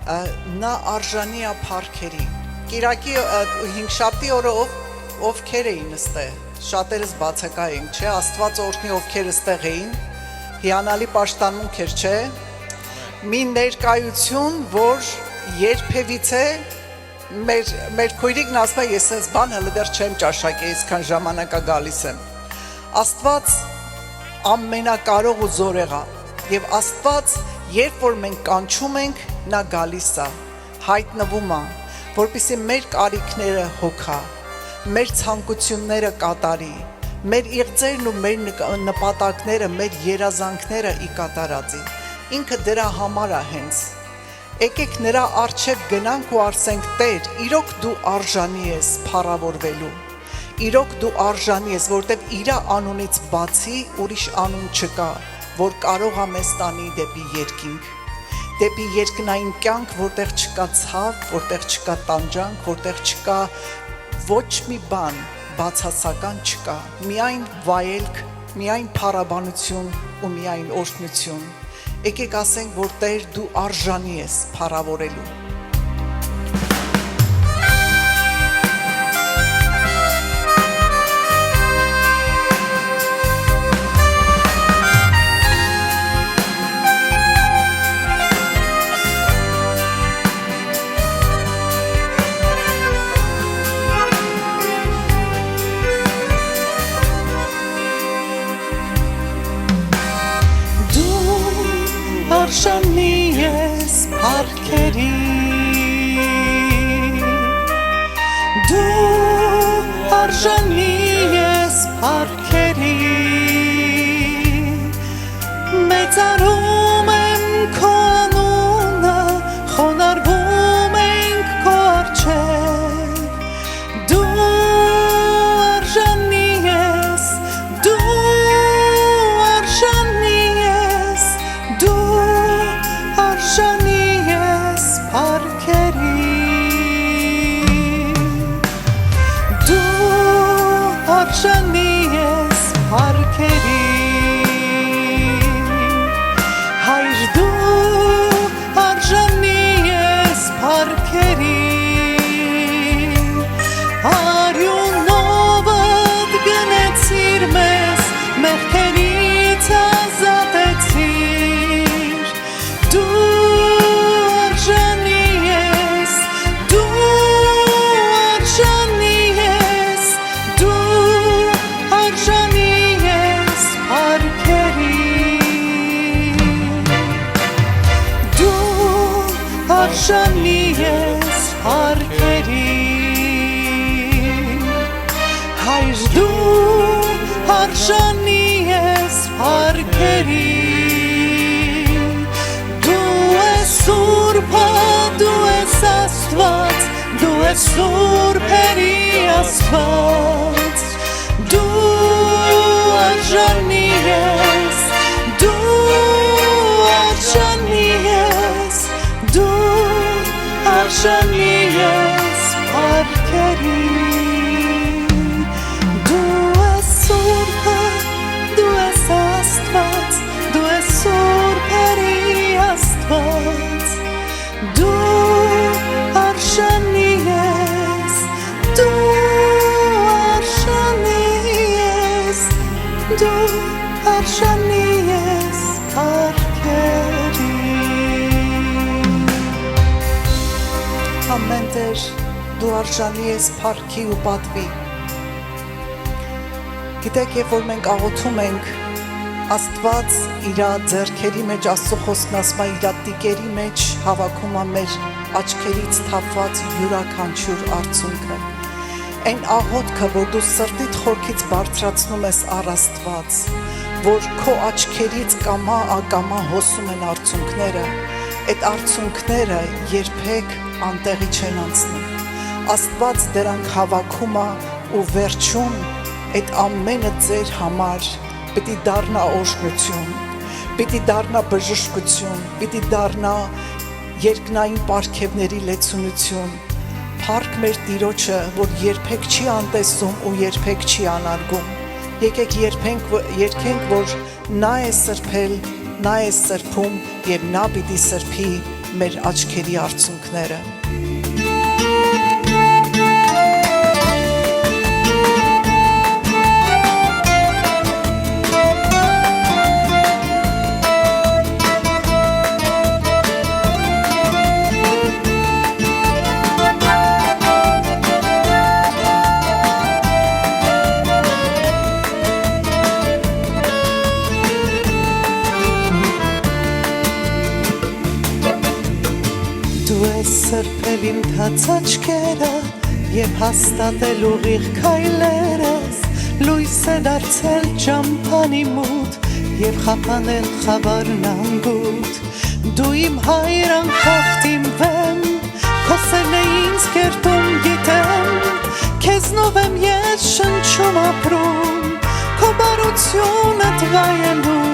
նա արժանի է փառքերի։ Կիրակի հինգշաբթի օրը ովքեր էին ստեղ, շատերս բացակա ենք, չէ, Աստված օրհնի ովքեր ստեղ էին, հիանալի պաշտամունք էր, չէ, մի ներկայություն, որ երբևիցե մեր քույրիկն ասում է, ես այս բան հələ դեռ չեմ ճաշակել, այսքան ժամանակ է գալիս եմ։ Աստված ամենակարող ու զորեղ է, եւ Աստված, երբ որ մենք կանչում ենք, նա գալիս է, հայտնվում է, որպեսզի մեր կարիքները հոգա, մեր ցանկությունները կատարի, մեր իղձերն ու մեր նպատակները, մեր երազանքները ի կատարածի։ Ինքը դրա համար է հենց։ Եկեք նրա առջև գնանք ու ասենք, Տեր, իրոք դու արժանի ես փառավորվելու, իրոք դու արժանի ես, որտեվ իր անունից բացի ուրիշ անուն չկա, որ կարող է մեզ տանի դեպի երկինք, դեպի երկնային կյանք, որտեղ չկա ցավ, որտեղ չկա տանջանք, որտեղ չկա ոչ մի բան բացասական չկա, միայն վայելք, միայն փառաբանություն ու միայն օրհնություն։ Եկեք ասենք, որ Տեր դու արժանի ես փառավորելու։ Արժանի ես փառքերի, դու արժանի ես փառքերի, մեծարում եմ քո անունը, խոնարհվում ենք քո առջև, դու արժանի ես, դու արժանի ես, դու արժանի ես փառքերի, դու արժանի ես փառքերի, Հայր դու արժանի ես փառքերի, արյունովդ գնեցիր մեզ, մեղքերից ազատեցիր, դու արժանի ես փառքերի, Հայր դու արժանի ես փառքերի, դու ես Սուրբը, դու ես Աստված, դու ես Սուրբերի Աստված, դու արժանի ես, դու արժանի ես, դու արժանի ես փառքերի, դու ես Սուրբը, դու ես Աստված, դու ես Սուրբերի Աստված, դու արժանի ես, դու արժանի ես, դու արժանի ես փառքերի։ Ամեն Տեր, դու արժանի ես փառքի ու պատվի։ Գիտեք, երբ որ մենք աղոթում ենք, Աստված իր ձեռքերի մեջ, Աստծո խոսքն ասում է, իր տիկերի մեջ հավաքում է մեր աչքերից թափված յուրաքանչյուր արցունքը։ Այն աղոթքը, որ դու սրտիդ խորքից բարձրացնում ես առ Աստված, որ քո աչքերից կամա ակամա հոսում են արցունքները, այդ արցունքները երբեք անտեղի չեն անցնում։ Աստված դրանք հավաքում է ու վերջում այդ ամենը ձեր համար պիտի դառնա օրհնություն, պիտի դառնա բժշկություն, պիտի դառնա երկնային պարգևների լեցունություն, փառք մեր Տիրոջը, որ երբեք չի անտեսում ու երբեք չի անարգում։ Եկեք երգենք, որ նա է սրբել նա է սրբում եւ նա պիտի սրբի մեր աչքերի արցունքները Դու ես սրբել իմ թաց աչքերը և հաստատել ուղիղ քայլերս լույս է դարձել ճամփանի մութ և խափանել խավարն անգութ Դու իմ հայր անխախտ իմ վեմ քո սերն է ինձ կերտում գիտեմ քեզնով եմ ես շնչում ապրում քո բարությունդ վայելում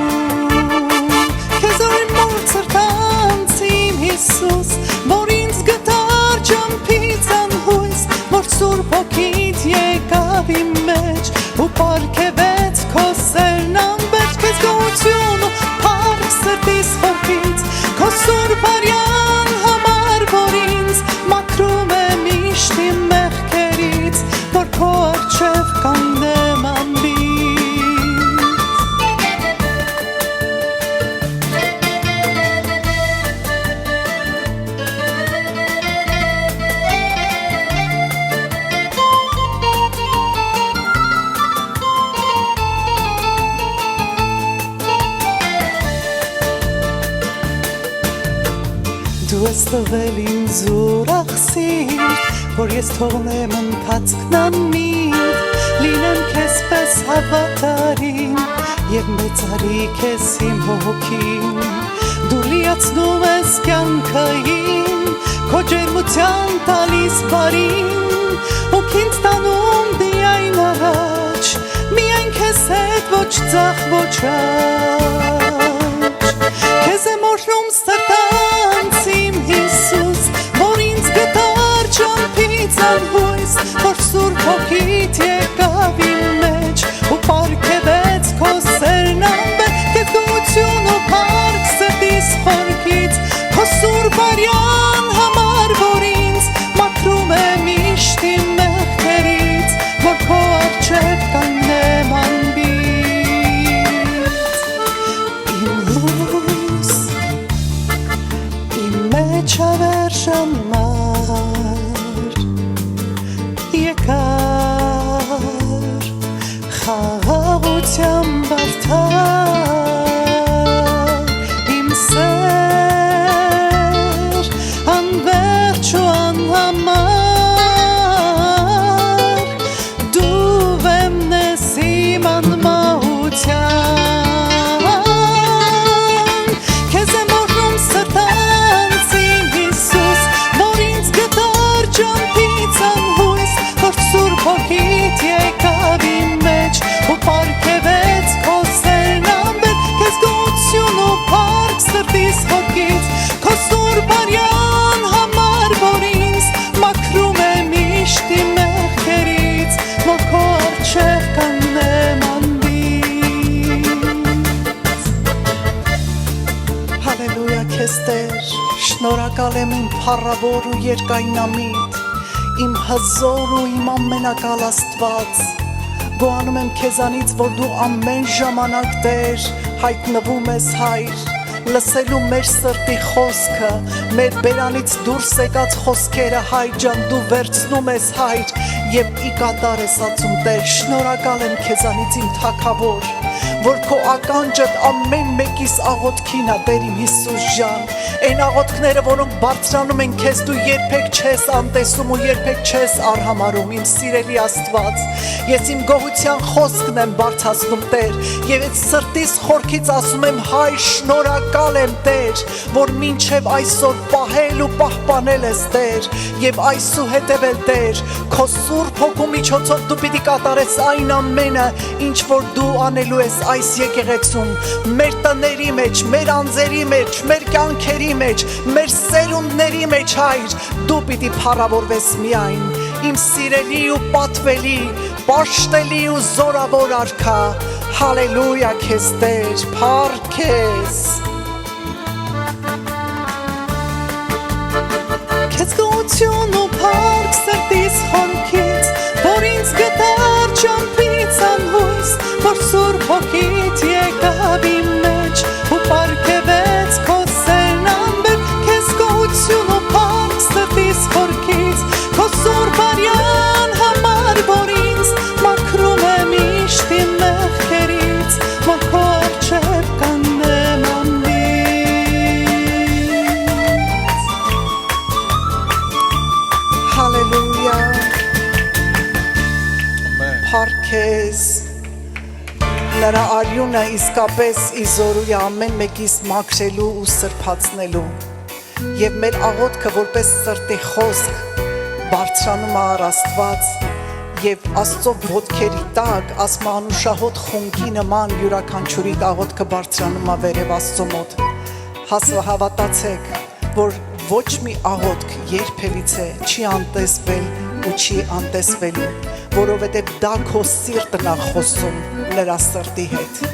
քեզ օրին մորցր թանցիմ Հիսուս որ ինձ գտար ճամփից անհույս որ Սուրբ Հոգիդ եկավ իմ մեջ ու պարգևեց քո սերն անվերջ քեզ գոհություն ու փառք սրտիս խորքից քո Սուրբ արյան համար որ ինձ մաքրում է միշտ իմ մեղքերից որ քո առջև կանգնեմ անբիծ Դու ես տվել ինձ ուրախ սիրտ, որ ես թողնեմ ընթացքն անմիտ, լինեմ քեզ պես հավատարիմ, և մեծարի քեզ իմ հոգին, դու լիացնում ես կյանքը իմ, քո ջերմության տալիս բարին, ու ինձ տանում միայն առաջ, միայն քեզ հետ ոչ ձախ ոչ աջ, քեզ եմ օրհնում սրտանց իմ Հիսուս, որ ինձ գտար ճամփից անհույս, որ Սուրբ Հոգիդ եկավ իմ մեջ ու պարգևեց քո սերն անվերջ, քեզ գոհություն ու փառք սրտիս խորքից, քո Սուրբ արյան համար, որ ինձ մաքրում է միշտ իմ մեղքերից, որ քո առջև կանգնեմ անբիծ, իմ լույս, իմ մեջ ավերժան մար, եկար խաղաղությամբ արդար, իմ սեր անվերջ ու անհամար, դու վեմն ես իմ անմահության, քեզ եմ օրհնում սրտանց իմ Հիսուս, որ ինձ գտար ճամփից անհույս, որ Սուրբ Հոգիդ եկավ իմ մեջ ու պարգևեց քո սերն անվերջ, քեզ գոհություն ու փառք սրտիս խորքից, քո Սուրբ արյան համար, որ ինձ մաքրում է միշտ իմ մեղքերից, որ քո առջև կանգնեմ անբիծ, Հալելույա քեզ Տեր, շնորհակալ եմ իմ փառավոր ու երկայնամիտ, իմ հզոր ու իմ ամենակալ Աստված, գոհանում եմ քեզանից, որ դու ամեն ժամանակ Տեր հայտնվում ես Հայր, լսելու մեր սրտի խոսքը, մեր բերանից դուրս եկած խոսքերը Հայր ջան դու վերցնում ես Հայր և ի կատար ես ածում Տեր, շնորհակալ եմ քեզանից իմ թագավոր, որ քո ականջդ ամեն մեկիս աղոթքին է Տեր իմ Հիսուս ջան, այն աղոթքները, որոնք բարձրանում են քեզ դու երբեք չես անտեսում ու երբեք չես արհամարհում, իմ սիրելի Աստված, ես իմ գոհության խոսքն եմ բարձրացնում Տեր, և այդ սրտիս խորքից ասում եմ Հայր շնորհակալ եմ Տեր, որ մինչև այսօր պահել ու պահպանել ես Տեր, և այսուհետև էլ Տեր, քո Սուրբ Հոգու միջոցով դու պիտի կատարես այն ամենը, ինչ որ դու անելու ես այս եկեղեցում, մեր տների մեջ, մեր անձերի մեջ, մեր կյանքերի մեջ, մեր սերունդների մեջ Հայր, դու պիտի փառավորվես միայն, իմ սիրելի ու պատվելի, պաշտելի ու զորավոր արքա, Հալելույա քեզ Տեր, փառք քեզ։ Քեզ գոհություն ու փառք սրտիս խորքից, որ ինձ գտար ճամփից անհույս, որ Սուրբ Հոգիդ եկավ իմ մեջ ու պարգևեց քո սերն ամբեր։ Քեզ գոհություն ու փառք սրտիս խորքից, քո Սուրբ արյան համար, որ ինձ մաքրում է միշտ իմ մեղքերից, որ քո առջև կանեմ անմիջ։ Հալելույա, փառք քեզ։ Նրա արյունը իսկապես իզորու է ամեն մեկիս մաքրելու ու սրբացնելու, և մեր աղոթքը որպես սրտի խոսք բարձրանում է առ Աստված, և Աստծո ոտքերի տակ ասմանուշահոտ խունկի նման յուրաքանչյուրի աղոթքը բարձրանում է վերև Աստծո մոտ։ Հավատացեք, որ ոչ մի աղոթք երբևիցե չի անտեսվել ու չի անտեսվելու, որովհետև դա քո սիրտն է խոսում նրա սրտի հետ։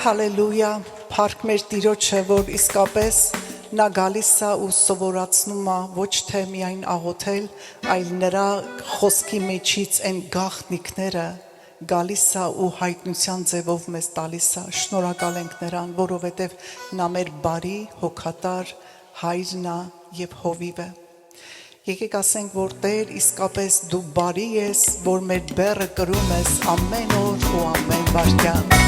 Հալելույա, փառք մեր Տիրոջը, որ իսկապես նա գալիս է ու սովորացնում է ոչ թե միայն աղոթել, այլ նրա խոսքի մեջից այն գաղտնիքները գալիս է ու հայտնության ձևով մեզ տալիս է։ Շնորհակալ ենք նրան, որովհետև նա մեր բարի, հոգատար հայրն է և հովիվը։ Եկեք ասենք, որ Տեր, իսկապես դու բարի ես, որ մեր բեռը կրում ես ամեն օր ու ամեն վայրկյան։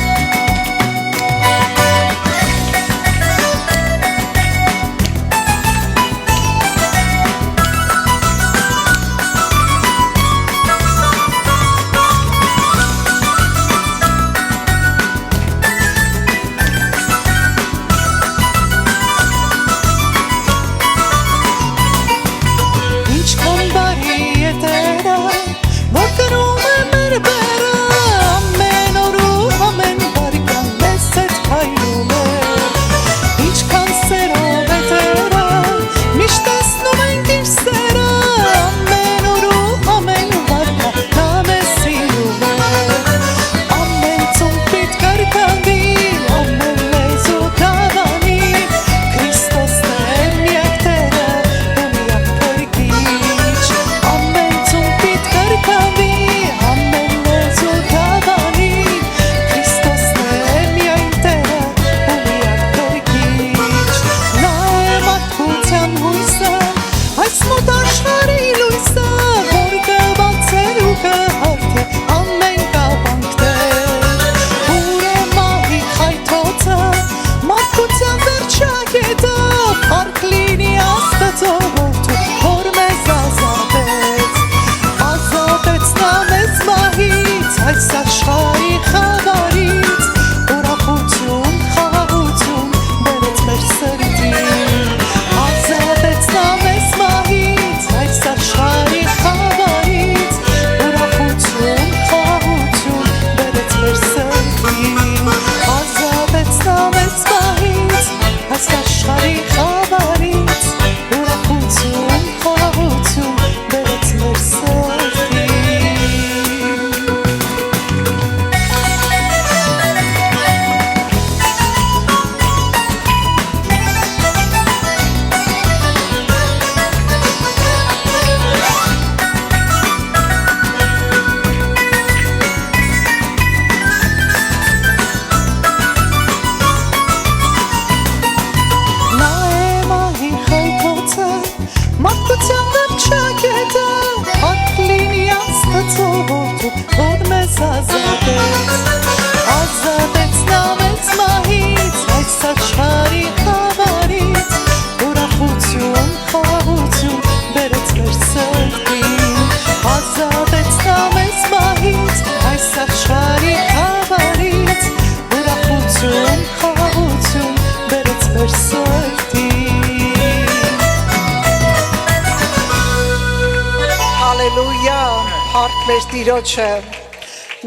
Փառք մեր Տիրոջը։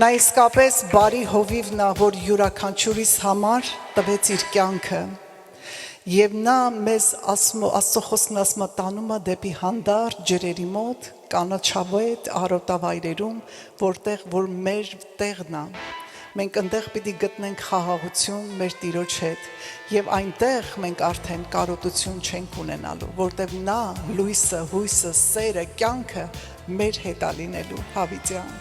Նա իսկապես բարի հովիվն է, որ յուրաքանչյուրիս համար տվեց իր կյանքը։ Եվ նա մեզ Աստծո խոսքն ասում է տանում է դեպի հանդարտ ջրերի մոտ, կանաչավետ արոտավայրերում, որտեղ որ մեր տեղն է։ Մենք այնտեղ պիտի գտնենք խաղաղություն մեր Տիրոջ հետ եւ այնտեղ մենք արդեն կարոտություն չենք ունենալու, որտեղ նա լույսը, հույսը, սերը, կյանքը մեր հետ է լինելու։ Հավիտյան։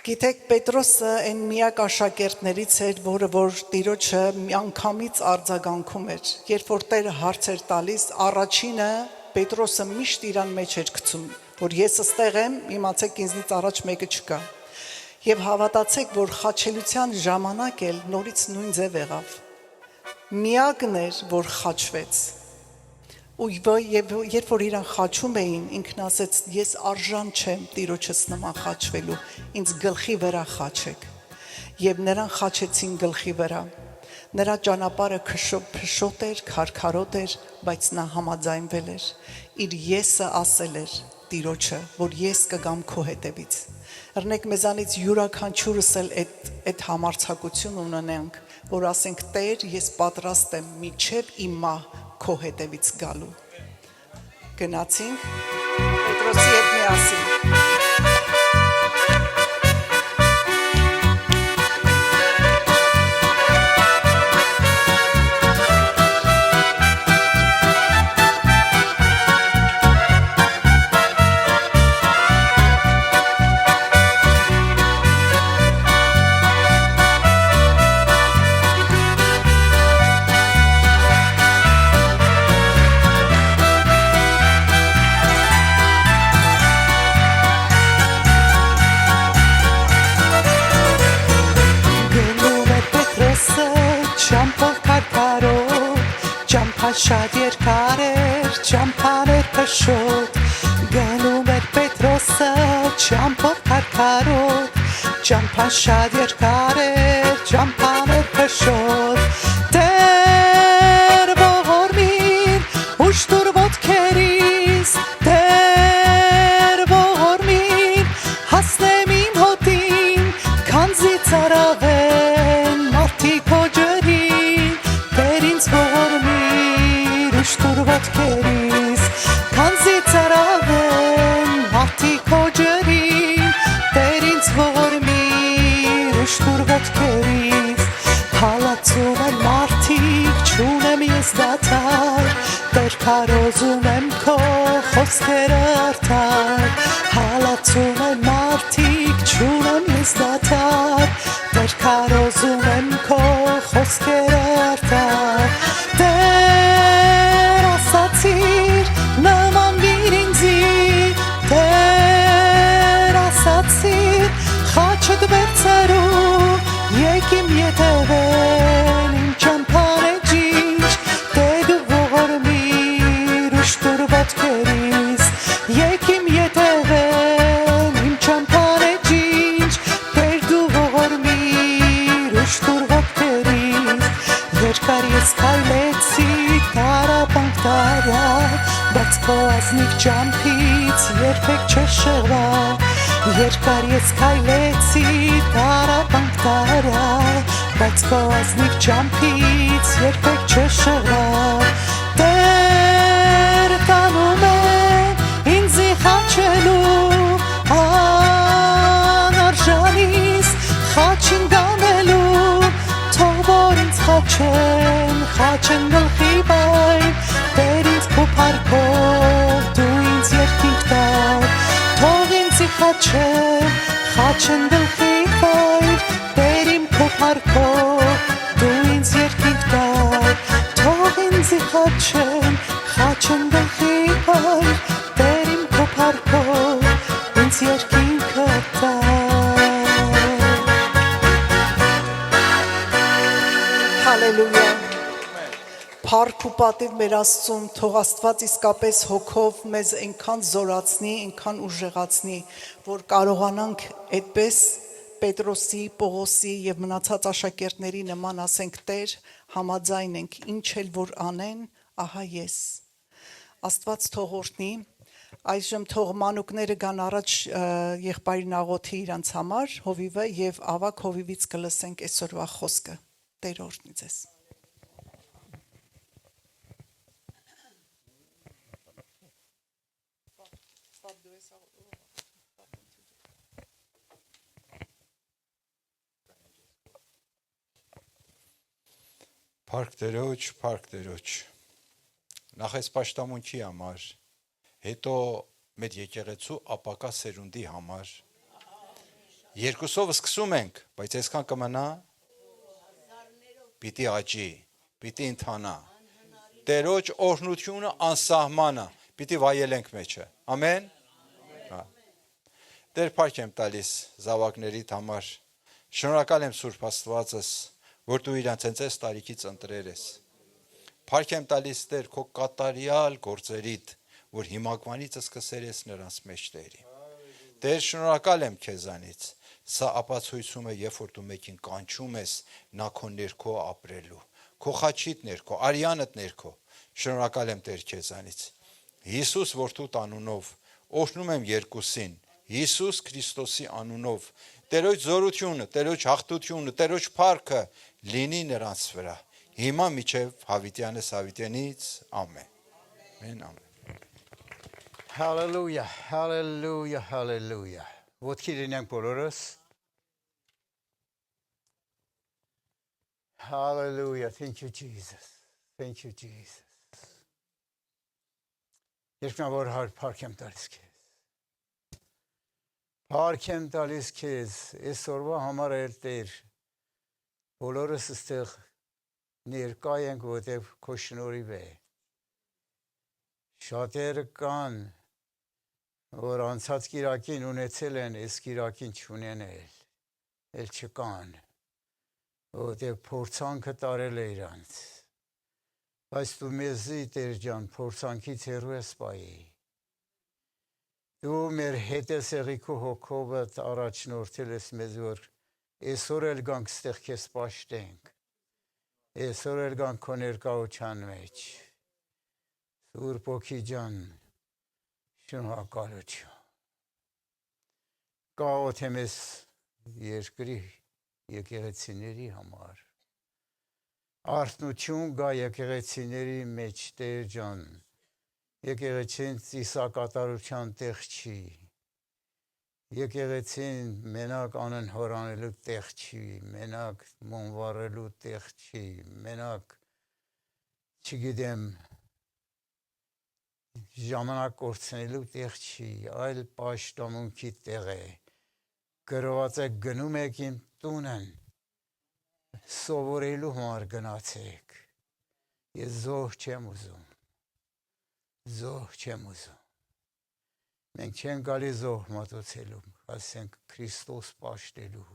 Գիտեք, Պետրոսը այն միակ աշակերտներից էր, որը որ Տիրոջը միանգամից արձագանքում էր։ Երբ որ Տերը հարց էր տալիս, առաջինը Պետրոսը միշտ իրան մեջ էր գցում, որ ես ստեղ եմ, իմացեք ինձնից առաջ մեկը չկա։ Եվ հավատացեք, որ խաչելության ժամանակ էլ նորից նույն ձև եղավ։ Միակն էր, որ խաչվեց։ Ու երբ որ իրան խաչում էին, ինքն ասեց, ես արժան չեմ Տիրոջս նման խաչվելու, ինձ գլխի վրա խաչեք։ Եվ նրան խաչեցին գլխի վրա։ Նրա ճանապարհը փշոտ էր, քարքարոտ էր, բայց նա համաձայնվել էր։ Իր եսը ասել էր Տիրոջը, որ ես կգամ քո հետևից։ Ըրնեք մեզանից յուրաքանչյուրս էլ այդ համարձակություն ունենանք, որ ասենք Տեր, ես պատրաստ եմ մինչև իմ մահ քո հետևից գալու։ Գնացինք Պետրոսի հետ միասին։ շատ երկար էր, ճամփան էր փշոտ, գնում էր Պետրոսը ճամփով քարքարոտ, ճամփան շատ երկար էր, ճամփան էր փշոտ, Տեր ողորմիր, ուշ դուր ոտքերիս, Տեր ողորմիր, հասնեմ իմ հոտին, քանզի ծարավեն մարդիկ քո ջրին, Տեր ինձ ողորմիր, ուշ դուր ոտքերիս, քանզի ծարավեն մարդիկ քո ջրին, Տեր ինձ ողորմիր, ուշ դուր ոտքերիս, հալածում են մարդիկ, չունեմ ես դադար, Տեր քարոզում եմ քո խոսքերը արդար, հալածում են մարդիկ, չունեմ ես դադար, Տեր քարոզում եմ քո խոսքերը արդար, Տեր ասացիր, նմանվիր ինձի, Տեր ասացիր, խաչդ վերցրու, եկիմ ետևեն, իմ ճամփան է ջինջ, Տեր դու ողորմիր, ուշ դուր ոտքերիս, եկիմ ետևեն, իմ ճամփան է ջինջ, Տեր դու ողորմիր, ուշ դուր ոտքերիս, երկար ես քայլեցի, տարապանք տարա, բայց քո ազնիվ ճամփից երբեք չշեղվա, երկար ես քայլեցի, տարապանք տարա, բայց քո ազնիվ ճամփից երբեք չշեղվա, Տեր տանում է ինձի խաչելու, անարժանիս խաչին գանելու, թող որ ինձ խաչեն գլխի բայն, Տեր ինձ քո փառքով դու ինձ երկինք տար, թող ինձ խաչեն գլխի բայն, Տեր իմ քո փառքով դու ինձ երկինք տար, թող ինձ խաչեն գլխի բայն, Տեր իմ քո փառքով ինձ երկինքը տար։ Հալելույա։ Փառք ու պատիվ մեր Աստծուն, թող Աստված իսկապես հոգով մեզ այնքան զորացնի, այնքան ուժեղացնի, որ կարողանանք այդպես Պետրոսի, Պողոսի եւ մնացած աշակերտների նման ասենք Տեր, համաձայն ենք, ինչ էլ որ անեն, ահա ես։ Աստված թող օրհնի, այժմ թող մանուկները գան առաջ եղբայրին աղոթի իրանց համար, հովիվը եւ ավակ հովիվից կլսենք այսօրվա խոսքը։ Տեր օրհնի ձեզ։ Փառք Տերոջ, նախ այս պաշտամունքի համար, հետո մեր եկեղեցու ապակա սերունդի համար, երկուսով սկսում ենք, բայց այսքան կմնա, պիտի աճի, պիտի ընթանա, Տերոջ օրհնությունը անսահմանը, պիտի վայելենք մեջը, ամեն, Տեր փառք եմ տալիս զավակներիդ համար, շնորհակալ եմ Սուրբ Աստվածս, որ դու իրանց հենց այս տարիքից ընտրեր ես, փառք եմ տալիս Տեր քո կատարյալ գործերիդ, որ հիմակվանից սկսել ես նրանց մեջ Տերի, Տեր շնորհակալ եմ քեզանից, սա ապացույցում է, երբ որ դու մեկին կանչում ես, նա քո ներքո ապրելու, քո խաչիդ ներքո, արյանդ ներքո, շնորհակալ եմ Տեր քեզանից, Հիսուս որդուդ անունով, օրհնում եմ երկուսին, Հիսուս Քրիստոսի անունով, Տերոջ զորությունը, Տերոջ հաղթությունը, Տերոջ փառքը լինի նրանց վրա, հիմա մինչև Հավիտյանս Հավիտյանից, ամեն, ամեն, Hallelujah, hallelujah, hallelujah. Ոտքի լինենք բոլորս. Hallelujah, thank you Jesus, thank you Jesus. Երկնավոր Հայր, փառք եմ տալիս քեզ. Փառք եմ տալիս քեզ, այսօրվա համար էլ Տեր, բոլորս այստեղ ներկա ենք, որտեղ քո շնորհիվ է։ Շատերը կան, որ անցած կիրակին ունեցել են, այս կիրակին չունեն էլ չկան, որտեղ փորձանքը տարել է իրանց։ Բայց դու մեզի Տեր ջան փորձանքից հեռու ես պայի։ Դու մեր հետ ես եղի քո հոգովդ առաջնորդել ես մեզ, որ այսօր էլ գանք ստեղ քեզ պաշտենք։ Այսօր էլ գանք քո ներկայության մեջ։ Սուրբ Օքի ջան, շնորհակալություն։ Կաղոթեմ ես երկրի եկեղեցիների համար։ Արթնություն գա եկեղեցիների մեջ, Տեր ջան։ Եկեղեցին ծիսակատարության տեղ չի։ Եկեղեցին մենակ անհորանելու տեղ չի, մենակ մոնվարելու տեղ չի, մենակ չգիտեմ ժամանակ կորցնելու տեղ չի, այլ պաշտամունքի տեղ է։ Գրված է գնում եք իմ տունն, սովորելու համար գնացեք։ Ես զոհ չեմ ուզում, զոհ չեմ ուզում։ Մենք չենք գալի զոհ մատուցելու, ասենք Քրիստոս պաշտելու,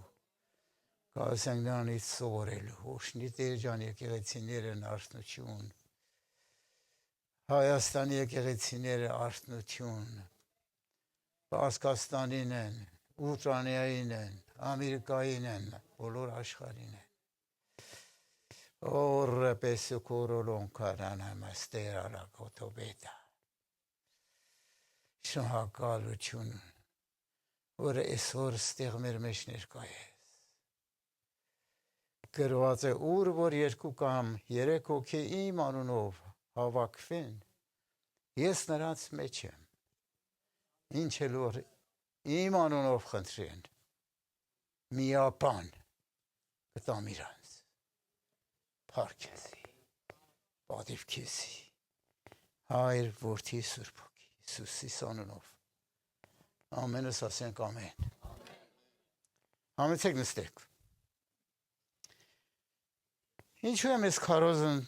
ասենք նրանից սովորելու, օշնի Տեր ջան եկեղեցիներն արթնություն, Հայաստանի եկեղեցիները արթնություն, Պարսկաստանին են, Ուկրաինային են, Ամերիկային են, բոլոր աշխարհին են։ Օրը պես կորոլոն կարանամ աստերալա կոտոբետա։ Շնորհակալություն, որ այսօր ստեղ մեր մեջ ներկա ես։ Գրված է ուր որ երկու կամ երեք հոգի իմ անունով հավաքվեն, ես նրանց մեջ եմ։ Ինչ էլ որ իմ անունով խնդրեն, միապան կտամ իրանց, փառքեզի, պատիվ քեզի, Հայր, Որդի, Սուրբ Հոգի, Հիսուսի անունով, ամենս ասենք ամեն։ Համեցեք նստեք։ Ինչու եմ ես քարոզն,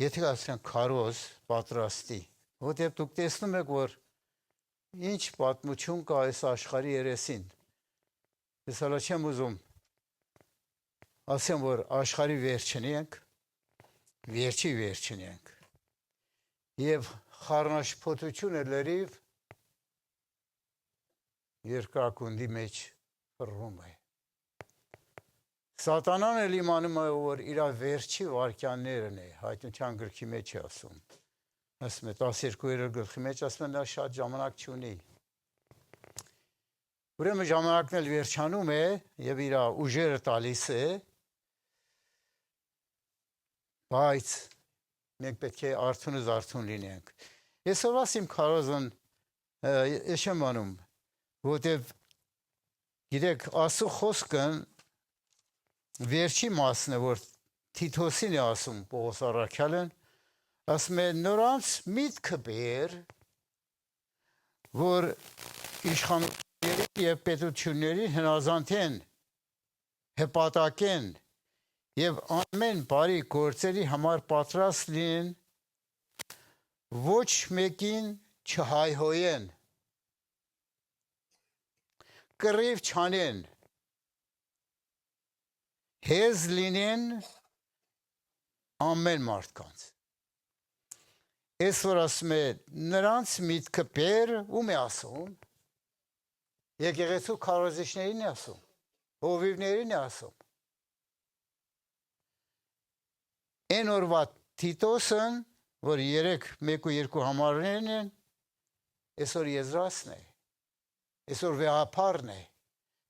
եթե ասենք քարոզ պատրաստի, որտեղ դուք տեսնում եք, որ ինչ պատմություն կա այս աշխարհի երեսին։ Ես հələ չեմ ուզում ասեմ, որ աշխարհի վերջին ենք, վերջի վերջին ենք։ Եվ խառնաշփոթությունը լրիվ երկրակունդի մեջ փռում է։ Սատանան էլ իմանում է, որ իր վերջի վարքյաններն է, Հայտնության գրքի մեջ է ասում։ Ասում է 12-րդ գլխի մեջ, ասում է նա շատ ժամանակ չունի։ Ուրեմն ժամանակն էլ վերջանում է եւ իր ուժերը տալիս է, բայց մենք պետք է արթուն լինենք։ Այսօրվա իմ քարոզն ես եմ անում, որտեւ գիտեք, Աստծո խոսքն վերջի մասն է, որ Թիթոսին է ասում Պողոս առաքյալն, ասում է նրանց միտքը բեր, որ իշխանությունների եւ պետությունների հնազանդեն, հպատակեն եւ ամեն բարի գործերի համար պատրաստ լինեն, ոչ մեկին չհայհոյեն, կռիվ չանեն, հեզ լինեն ամեն մարդկանց։ Այսօր ասում է նրանց միտքը բեր, ում է ասում, եկեղեցու քարոզիչներին է ասում, հովիվներին է ասում։ Այն օրվա Թիտոսն, որ 3, 1 ու 2 համարներն են, այսօր Եզրասն է, այսօր վեհապարն է,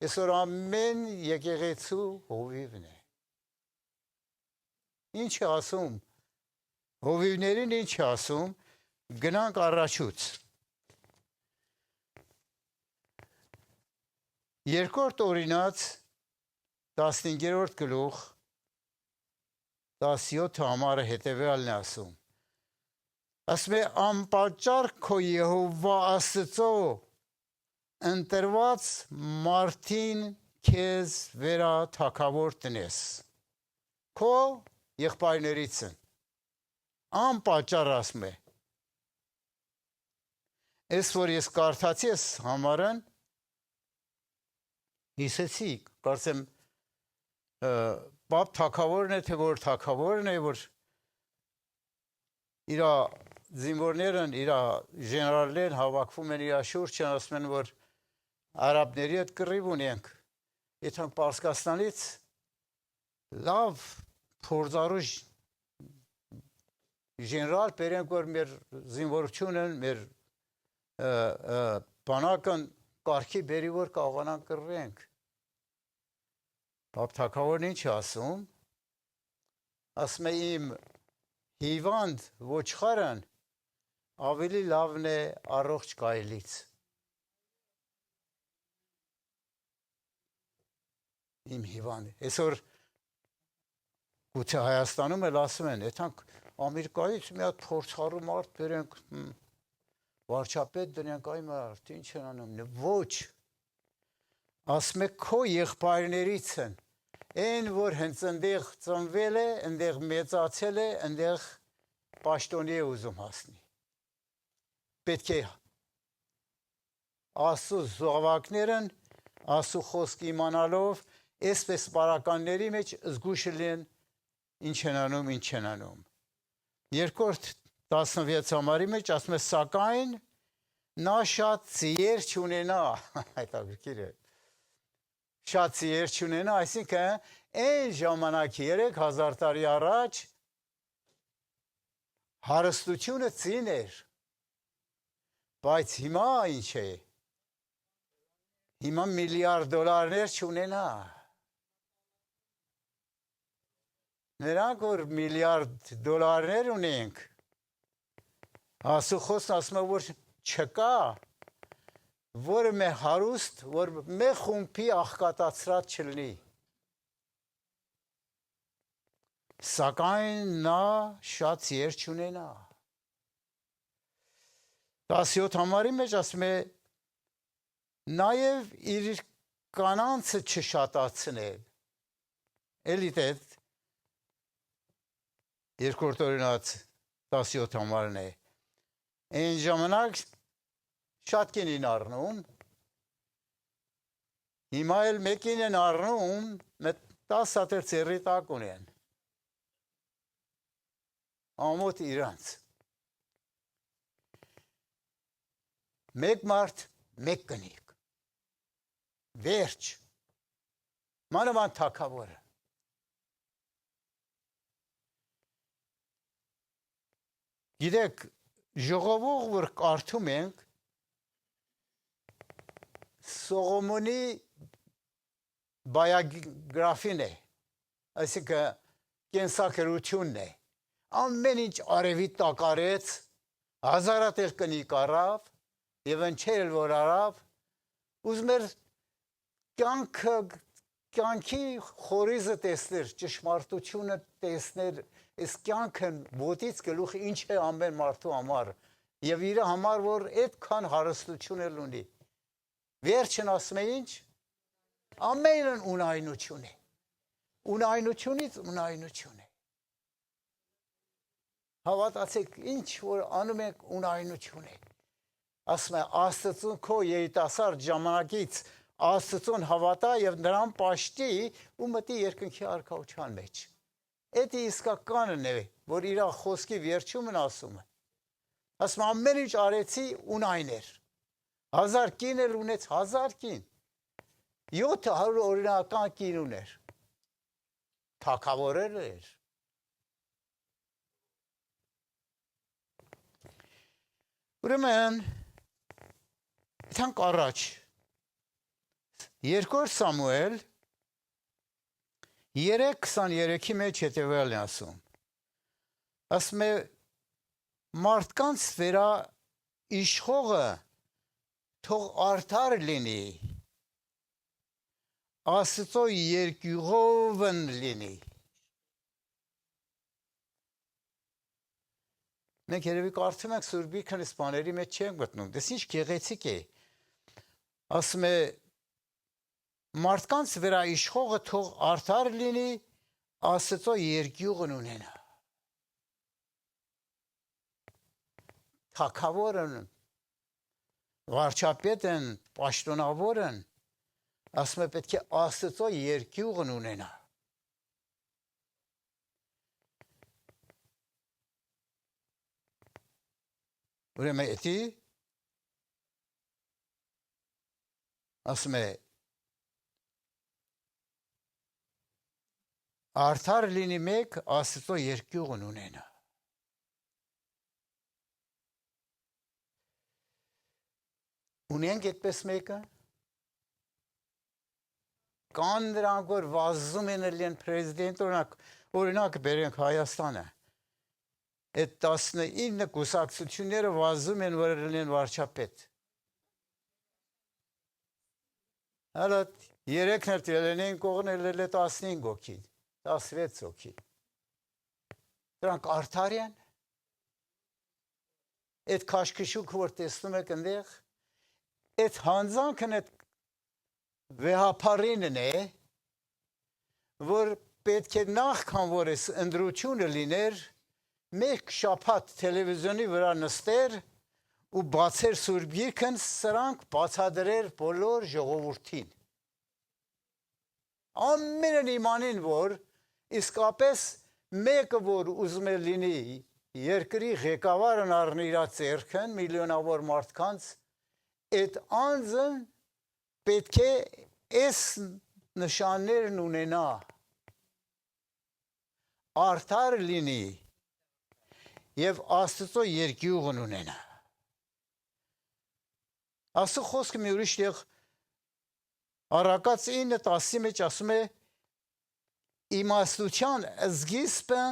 այսօր ամեն եկեղեցու հովիվն է։ Ինչ է ասում, հովիվներին ինչ է ասում, գնանք առաջուց։ Երկրորդ օրինաց 15-րդ գլուխ 17 համարը հետևյալն է ասում։ Ասում է անպատճառ քո Եհովա Աստծո ընտրված մարդին քեզ վերա թագավոր տնես։ Քո եղբայրներիցն անպատճառ ասում է։ Այս որ ես կարդացի ես համարն հիսեցի, կարծեմ պապ թագավորն է, թե որ թագավորն է, որ իր զինվորներն, իր ժեներալներն հավաքվում են իր շուրջը, ասում են, որ արաբների հետ կռիվ ունենք։ Եթե Պարսկաստանից լավ փորձառու ժեներալ բերենք, որ մեր զինվորությունը, մեր բանակն կարգի բերի, որ կարողանանք կռվենք։ Բաբ թագավորն ինչ ասում։ Ասում է իմ հիվանդ ոչխարն ավելի լավն է առողջ գայլից։ Իմ հիվանդ։ Այսօր գուցե Հայաստանում էլ ասում են, եթանք Ամերիկայից մի հատ փորձառու մարդ բերենք, վարչապետ դնենք, այ մարդ, ինչ են անում։ Ոչ։ Ասում է քո եղբայրներից են, այն որ հենց ընդեղ ծնվել է, ընդեղ մեծացել է, ընդեղ պաշտոնի է ուզում հասնի։ Պետք է Աստծո զավակներն Աստծո խոսք իմանալով, այսպես պարականների մեջ զգուշ լինեն ինչ են անում, ինչ են անում։ Երկրորդ 16 համարի մեջ ասում է սակայն նա շատ ծիեր չունենա, հետաքրքիր է։ Շատ ծիեր չունենա, այսինքն այն ժամանակ 3000 տարի առաջ հարստությունը ծին էր, բայց հիմա ինչ է, հիմա միլիարդ դոլարներ չունենա, նրանք որ միլիարդ դոլարներ ունենք, Աստծո խոսքն ասում է, որ չկա, որը մե հարուստ, որ մե խումբի աղքատացրած չլինի։ Սակայն նա շատ ծիեր չունենա։ 17 համարի մեջ ասում է նաև իր կանանցը չշատացնել։ Էլի դեդ երկրորդ օրինաց 17 համարն է։ Այն ժամանակ շատ կին առնում, հիմա էլ մեկին են առնում, 10 հատեր ծերի տակ ունեն, ամոթ իրանց, մեկ մարդ, մեկ կնիկ, վերջ, մանավանդ թագավորը, գիտեք, ժողովող, որ կարդում ենք, Սողոմոնի բայոգրաֆին է, այսինքն կենսագրությունն է, ամեն ինչ արևի տակ արեց, հազարատել կնիկ առավ, եւ ընչել որ արավ, ուզում էր կյանքի խորիզը տեսներ, ճշմարտությունը տեսներ, այս կյանքն ոտից գլուխ ինչ է ամեն մարդու համար, եւ իր համար որ այդքան հարստություն էլ ունի։ Վերջն ասում է ինչ, ամենն ունայնություն է, ունայնությունից ունայնություն է, հավատացեք ինչ որ անում եք ունայնություն է, ասում է Աստծուն քո երիտասարդ ժամանակից Աստծուն հավատա եւ նրան պաշտի ու մտի երկնքի արքայության մեջ, այդ իսկականն է, որ իր խոսքի վերջումն ասում է, ասում ամեն ինչ արեցի ունայն էր, 1000 կին էլ ունեց, 1000 կին, 700 օրինական կին ուներ, թագավորել էր, ուրեմն, իթանք առաջ, երկրորդ Սամուել 3:23-ի մեջ հետևյալն է ասում, ասում է մարդկանց վրա իշխողը թող արդար լինի, Աստծո երկյուղովն լինի։ Մենք երևի կարծում ենք Սուրբի քնսպաների մեջ չենք մտնում, դες ինչ գեղեցիկ է, ասում է մարդկանց վրա իշխողը թող արդար լինի, Աստծո երկյուղն ունենա։ Թագավորն, վարչապետն, պաշտոնավորն, ասում է պետք է Աստծո երկյուղն ունենա։ ուրեմն էդի ասում է արդար լինի մեկ Աստծո երկյուղն ունենա ունենք այդպես մեկը կան նրանք որ վազում են լեն պրեզիդենտ օրինակ բերենք Հայաստանը այդ 19 կուսակցությունները վազում են որ լեն վարչապետ Հələ 3 ներդելեն կողնել էլ 15 հոգի 16 հոգի դրանք արդար են այդ քաշքշուկ որ տեսնում եք այնտեղ այդ հանձանքն այդ վեհապարինն է որ պետք է նախքան որ էս ընդրությունը լիներ մեկ շաբաթ տելևիզիոնի վրա նստեր ու բացեր Սուրբ Գիրքն սրանք բացադրեր բոլոր ժողովրդին ամենն իմանին որ իսկապես մեկը որ ուզում է լինի երկրի ղեկավարն առնի իր ձեռքն միլիոնավոր մարդկանց այդ անձը պետք է այս նշաններն ունենա արդար լինի եւ Աստծո երկյուղն ունենա Աստծո խոսքը մի ուրիշ տեղ Առակաց 9:10-ի մեջ ասում է իմաստության սկիզբը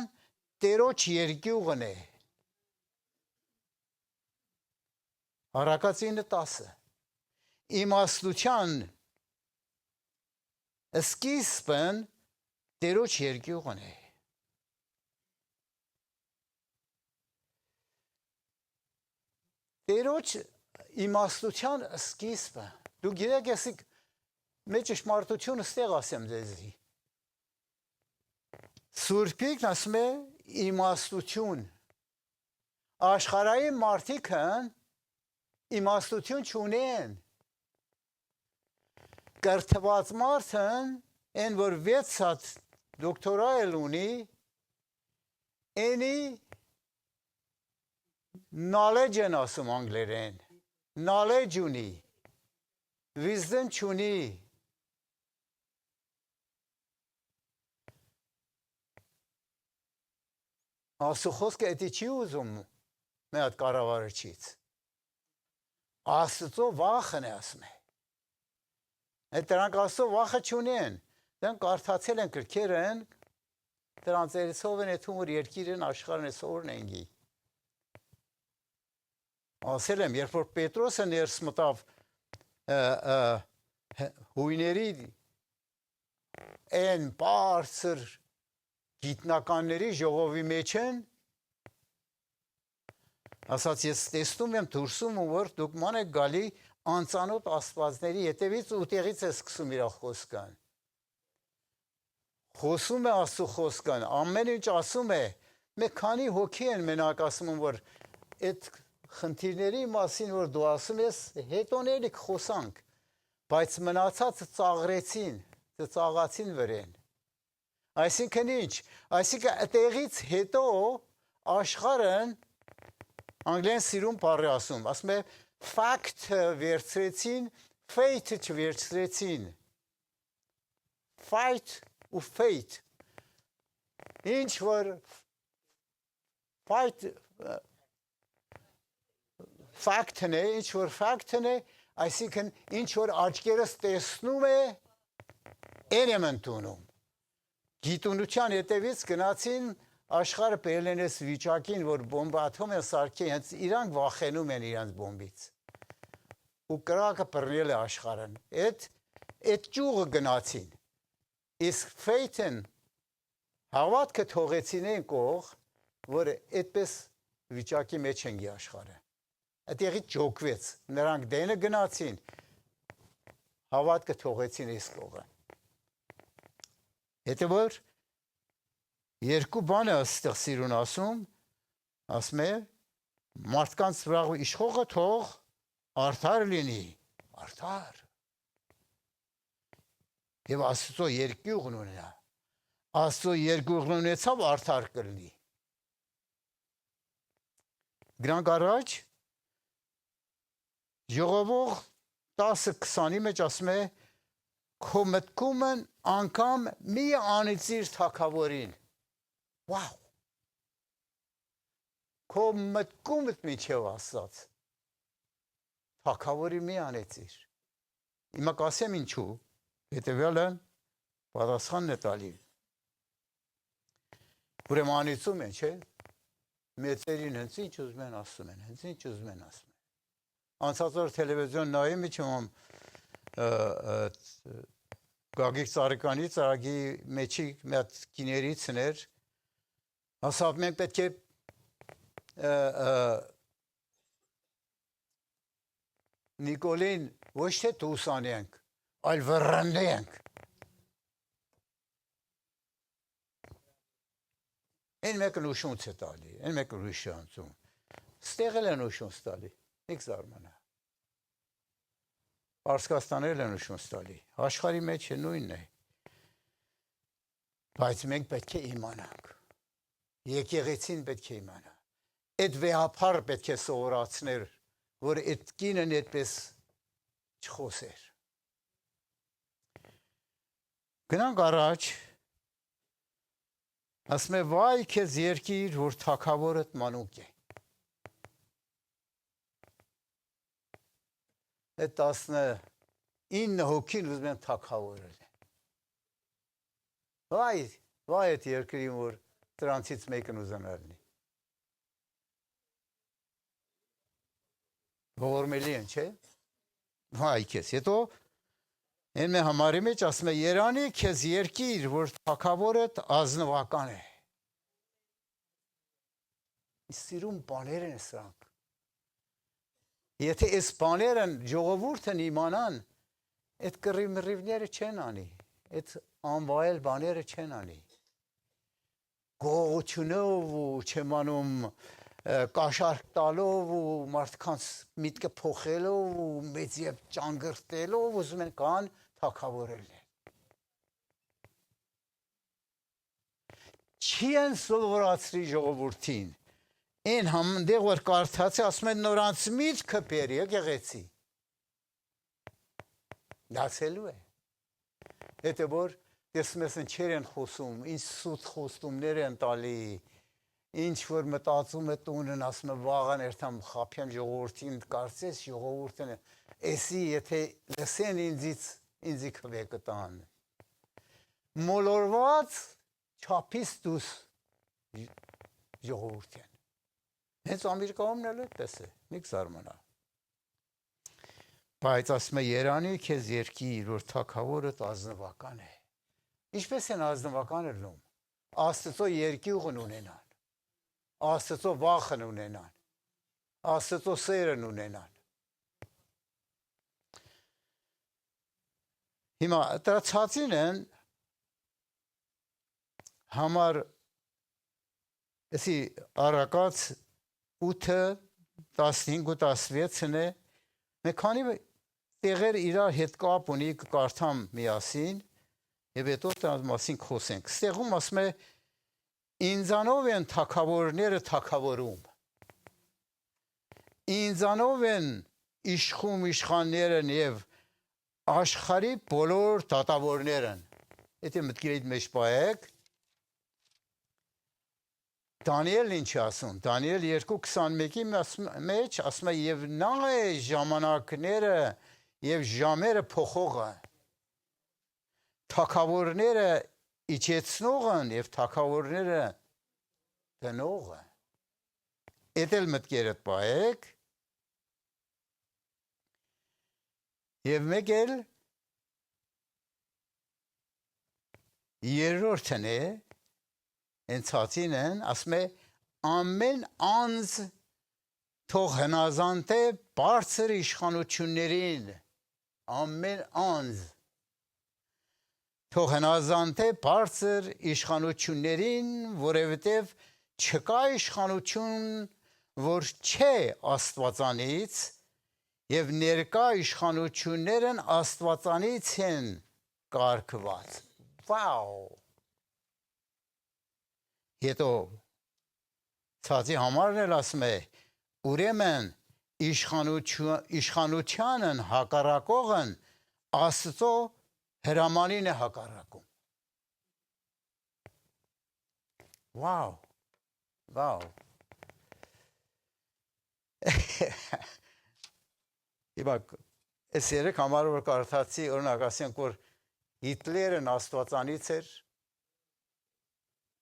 Տերոջ երկյուղն է Առակաց 9:10 իմաստության սկիզբը Տերոջ երկյուղն է Տերոջ իմաստության սկիզբը դու գիտեք եսիք մեջ ճշմարտությունը ստեղ ասեմ ձեզի Սուրբիկն ասում է իմաստություն աշխարհային մարդիկն իմաստություն չունեն կրթված մարդն այն որ 6 հատ դոկտորայել ունի այնի knowledge են ասում անգլերեն knowledge ունի wisdom չունի Աստծո խոսքը էդի չի ուզում մի հատ կառավարչից Աստծո վախն է ասում է Այդ դրանք Աստծո վախը չունեն դրանք կարդացել են գրքերն դրանց երեսով են ეთում որ երկիրն աշխարհն է սորն ենգի ասել եմ երբ որ Պետրոսը ներս մտավ հույների են բարձր գիտնականների ժողովի մեջ են ասաց ես տեսնում եմ դուրսում որ դուք ման եք գալի անծանոթ աստվածների հետևից ու տեղից է սկսում իր խոսքան խոսում է Աստծո խոսքան ամեն ինչ ասում է մեկ քանի հոգի են մենակ ասում որ այդ խնդիրների մասին որ դու ասում ես հետոների խոսանք բայց մնացածը ծաղրեցին ծաղացին վրեն Այսինքն ինչ, այսինքն այդտեղից հետո աշխարհն անգլերեն սիրուն բառ է ասում է fact վերցրեցին, faith չվերցրեցին։ Fight ու faith։ Ինչ որ fight fact-ն է, ինչ որ fact-ն է, այսինքն ինչ որ աչքերս տեսնում է, այն եմ ընդունում։ Գիտունության հետևից գնացին աշխարհը պելենես վիճակին, որ բոմբաթում են սարքի, հենց իրանք վախենում են իրանց բոմբից։ Ու կրակը բռնել է աշխարհն։ Այդ ճյուղը գնացին։ Իսկ faith-ն հավատքը թողեցին են կող, որ այդպես վիճակի մեջ են գի աշխարհը։ Այդտեղից ջոկվեց։ Նրանք դենը գնացին։ Հավատքը թողեցին այս կողը։ Հետո որ երկու բան է այստեղ սիրուն ասում է մարդկանց վրա իշխողը թող արդար լինի, արդար։ Եվ Աստծո երկյուղն ունենա։ Աստծո երկյուղն ունեցավ արդար կլինի։ Գրանք առաջ ժողովող 10-20-ի մեջ ասում է քո մտքումն անգամ մի անիծիր թակավորին վաու քո մտքումդ միջև ասած թակավորի մի անիծիր հիմա կասեմ ինչու հետևյալը պատասխանն է տալի ուրեմն անիծում են չէ մեծերին հենց ինչ ուզում են ասում են հենց ինչ ուզում են ասում անցած օր տելևիզիոն նայում իջում Գագիկ Ծառիկանի ծրագի մեջի մի հատ գիներիցն էր ասավ մենք պետք է Նիկոլին ոչ թե դուսանենք այլ վռնդենք Այն մեկը նուշունց է տալի այն մեկը նուշանցում ստեղել են նուշունց տալի Եք զարմանա Պարսկաստանել են նշուն ստալի, աշխարհի մեջ է նույնն է, բայց մենք պետք է իմանանք, եկեղեցին պետք է իմանա, այդ վեհապար պետք է սովորացներ, որ այդ կինն այդպես չխոսեր։ Գնանք առաջ, ասում է վայ քեզ երկիր, որ թագավորդ մանուկ է։ Այդ 19 հոգին ուզում են թագավորել են։ Վայ այդ երկրին, որ դրանցից մեկն ուզենա լինի։ Ողորմելի են, չէ՞։ Վայ քեզ, հետո այն մեր համարի մեջ ասում է Երանի քեզ երկիր, որ թագավորդ ազնվական է։ Սիրուն բաներ են սրանք։ Եթե այս բաները ժողովուրդն իմանան, այդ կռիվ-մռիվները չեն անի, այդ անվայել բաները չեն անի։ Գողությունով ու չեմանում կաշառք տալով ու մարդկանց միտքը փոխելով ու մեծ եւ ճանգրտելով ուզում են կան թագավորել են։ Չի են սովորացրի ժողովրդին։ Այն համնդեղ որ կարդաց է ասում են նորանց միտքը բերի եկեղեցի դասելու է հետո որ տեսնում ես ինչեր են խոսում ինչ սուտ խոստումներ են տալի ինչ որ մտածում է տունն ասում է վաղան երթամ խափեմ ժողովրդին կարծես ժողովուրդն էսի եթե լսեն ինձի քվե կտան մոլորված չափից դուս ժողովուրդին Հենց Ամերիկայում էլ այդպես է, միք զարմանա։ Բայց ասում է Երանի քեզ երկիր, որ թագավորդ ազնվական է։ Ինչպես են ազնվական լինում։ Աստծո երկյուղն ունենան։ Աստծո վախն ունենան։ Աստծո սերն ունենան։ Հիմա տրացածին են համար էսի արակած 8, 15 ու 16-ն է, մեկ քանի տեղեր իրար հետ կապ ունի կկարդամ միասին եւ հետո դրանց մասին խոսենք։ Ստեղում ասում է ինձանով են թագավորները թագավորում։ Ինձանով են իշխում իշխանները եւ աշխարհի բոլոր դատավորները։ Եթե մտքերի մեջ պայեք Դանիել ինչ ասում, Դանիել 2:21-ի մեջ ասում է եւ նա է ժամանակները եւ ժամերը փոխողը թագավորները իջեցնողն եւ թագավորները դնողը Էդել մտքերդ պայեք եւ մեկ էլ երրորդն է Ընցածին են, ասում է ամեն անձ թող հնազանդ է բարձր իշխանություններին, ամեն անձ թող հնազանդ է բարձր իշխանություններին, որովհետև չկա իշխանություն, որ չէ Աստվածանից, եւ ներկա իշխանություններն Աստվածանից են կարգված։ Վաու Հետո ցածի համարն էլ ասում է ուրեմն իշխանությանն հակառակողն Աստծո հրամանին է հակառակում։ Վաու։ Վաու։ Իբա այս երեք համար որ կարդացի օրինակ ասենք որ Հիտլերն աստվածանից էր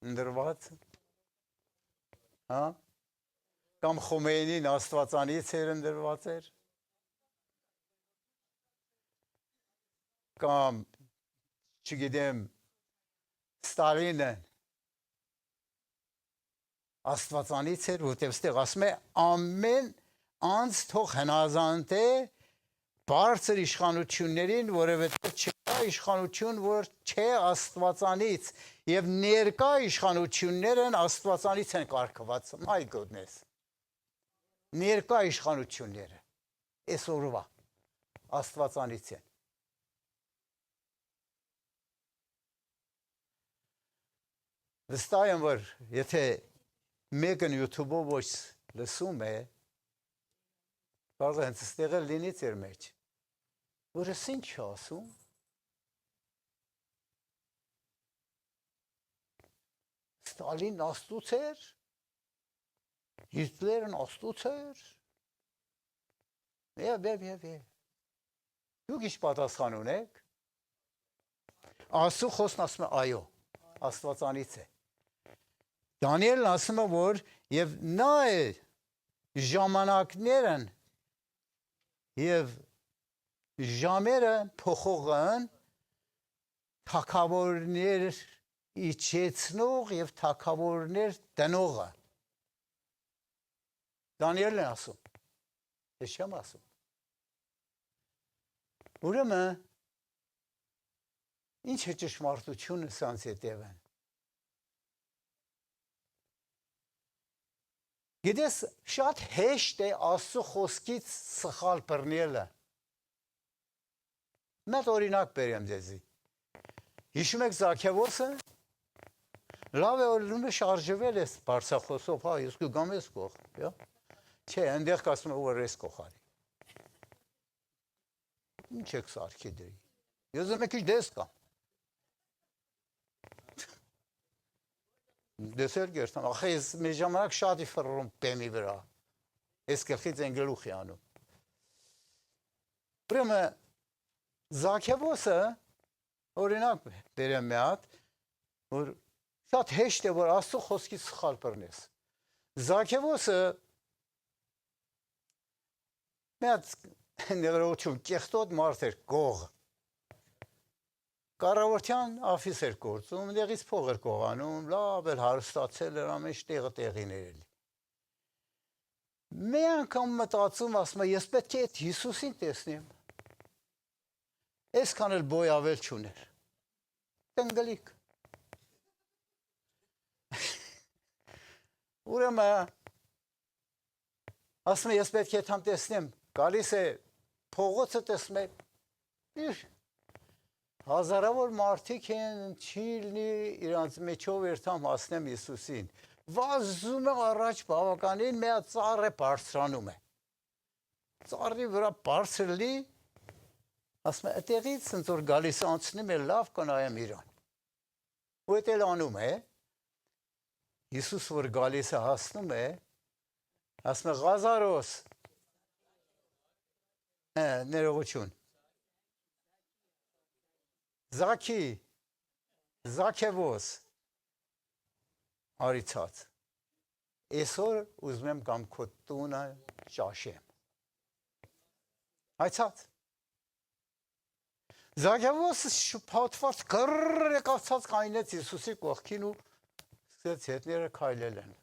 ընդրված, հա? Կամ Խոմեյնին աստվածանից էր ընդրված էր, կամ չգիտեմ Ստալինը աստվածանից էր, որտեղ ստեղ ասում է ամեն անց թող հնազանդ է բարձր իշխանություններին, որովհետև չկա իշխանություն, որ չէ աստվածանից, եւ ներկա իշխանություններն աստվածանից են կարգված, my goodness, ներկա իշխանությունները, այսօրվա աստվածանից են։ Վստահ եմ, որ եթե մեկն YouTube-ով ոչ լսում է, կարող է հենց ստեղ էլ լինի ձեր մեջ, որ ես ինչ ասում, Ստալինն աստուծ էր, Հիտլերն աստուծ էր, դուք ինչ պատասխան ունեք, Աստծո խոսքն ասում է այո, աստվածանից է։ Դանիելն ասում է, որ եւ նա է ժամանակներն եւ ժամերը փոխողն թագավորներ իջեցնող եւ թագավորներ տնողը։ Դանիելն է ասում։ Ես չեմ ասում։ Ուրեմն ինչ է ճշմարտությունը սանց հետևն։ Գիտես, շատ հեշտ է Աստծո խոսքից սխալ բռնելը։ Մեծ օրինակ բերեմ ձեզի։ Հիշում եք Զաքեվոսը։ Լավ է օրում է շարժվել ես բարձախոսով, հա, ես կգամ ես կող, հա։ Չէ, այնտեղ կասում է որ ես կողարի։ Ինչ եք սարքի դրի։ Ես եմ եկի դես կամ։ Դեսել գերտամ, ախե ես մի ժամանակ շատ իֆռում բեմի վրա, ես գլխից են գլուխ է անում։ Ուրեմն Զաքեվոսը, օրինակ բերեմ մի հատ, որ շատ հեշտ է, որ Աստծո խոսքից սխալ բռնես։ Զաքեվոսը մի հատ ներողություն կեղտոտ մարդ էր, գող։ Կառավարության աֆիս էր գործում, դեղից փող էր կողանում, լավ էր հարստացել էր ամեն տեղը տեղին էր էլի։ Մի անգամ մտածում, ասում է, ես պետք է այդ Հիսուսին տեսնեմ։ Այսքան էլ բոյավել չուներ։ Տնգլիկ։ Ուրեմն ասում է, ես պետք է թամ տեսնեմ, գալիս է փողոցը տեսնում է, հազարավոր մարդիկ են, չի լինի իրանց մեջով երթամ հասնեմ Հիսուսին։ Վազում է առաջ բավականին մի հատ ծառ է բարձրանում է։ Ծառի վրա բարձր լի, ասում է, այդտեղից ոնց որ գալիս անցնում է լավ կնայեմ իրան։ Ու այդ էլ անում է։ Հիսուս որ գալիս է հասնում է, ասում է Ղազարոս։ Ներողություն։ Զաքի, Զաքեվոս, արիցած, այսօր ուզում եմ կամ քո տունը ճաշեմ, այցած, Զաքեվոսը շփոթված կռր եկացած կայնեց Հիսուսի կողքին ու սկսեց հետները քայլել են,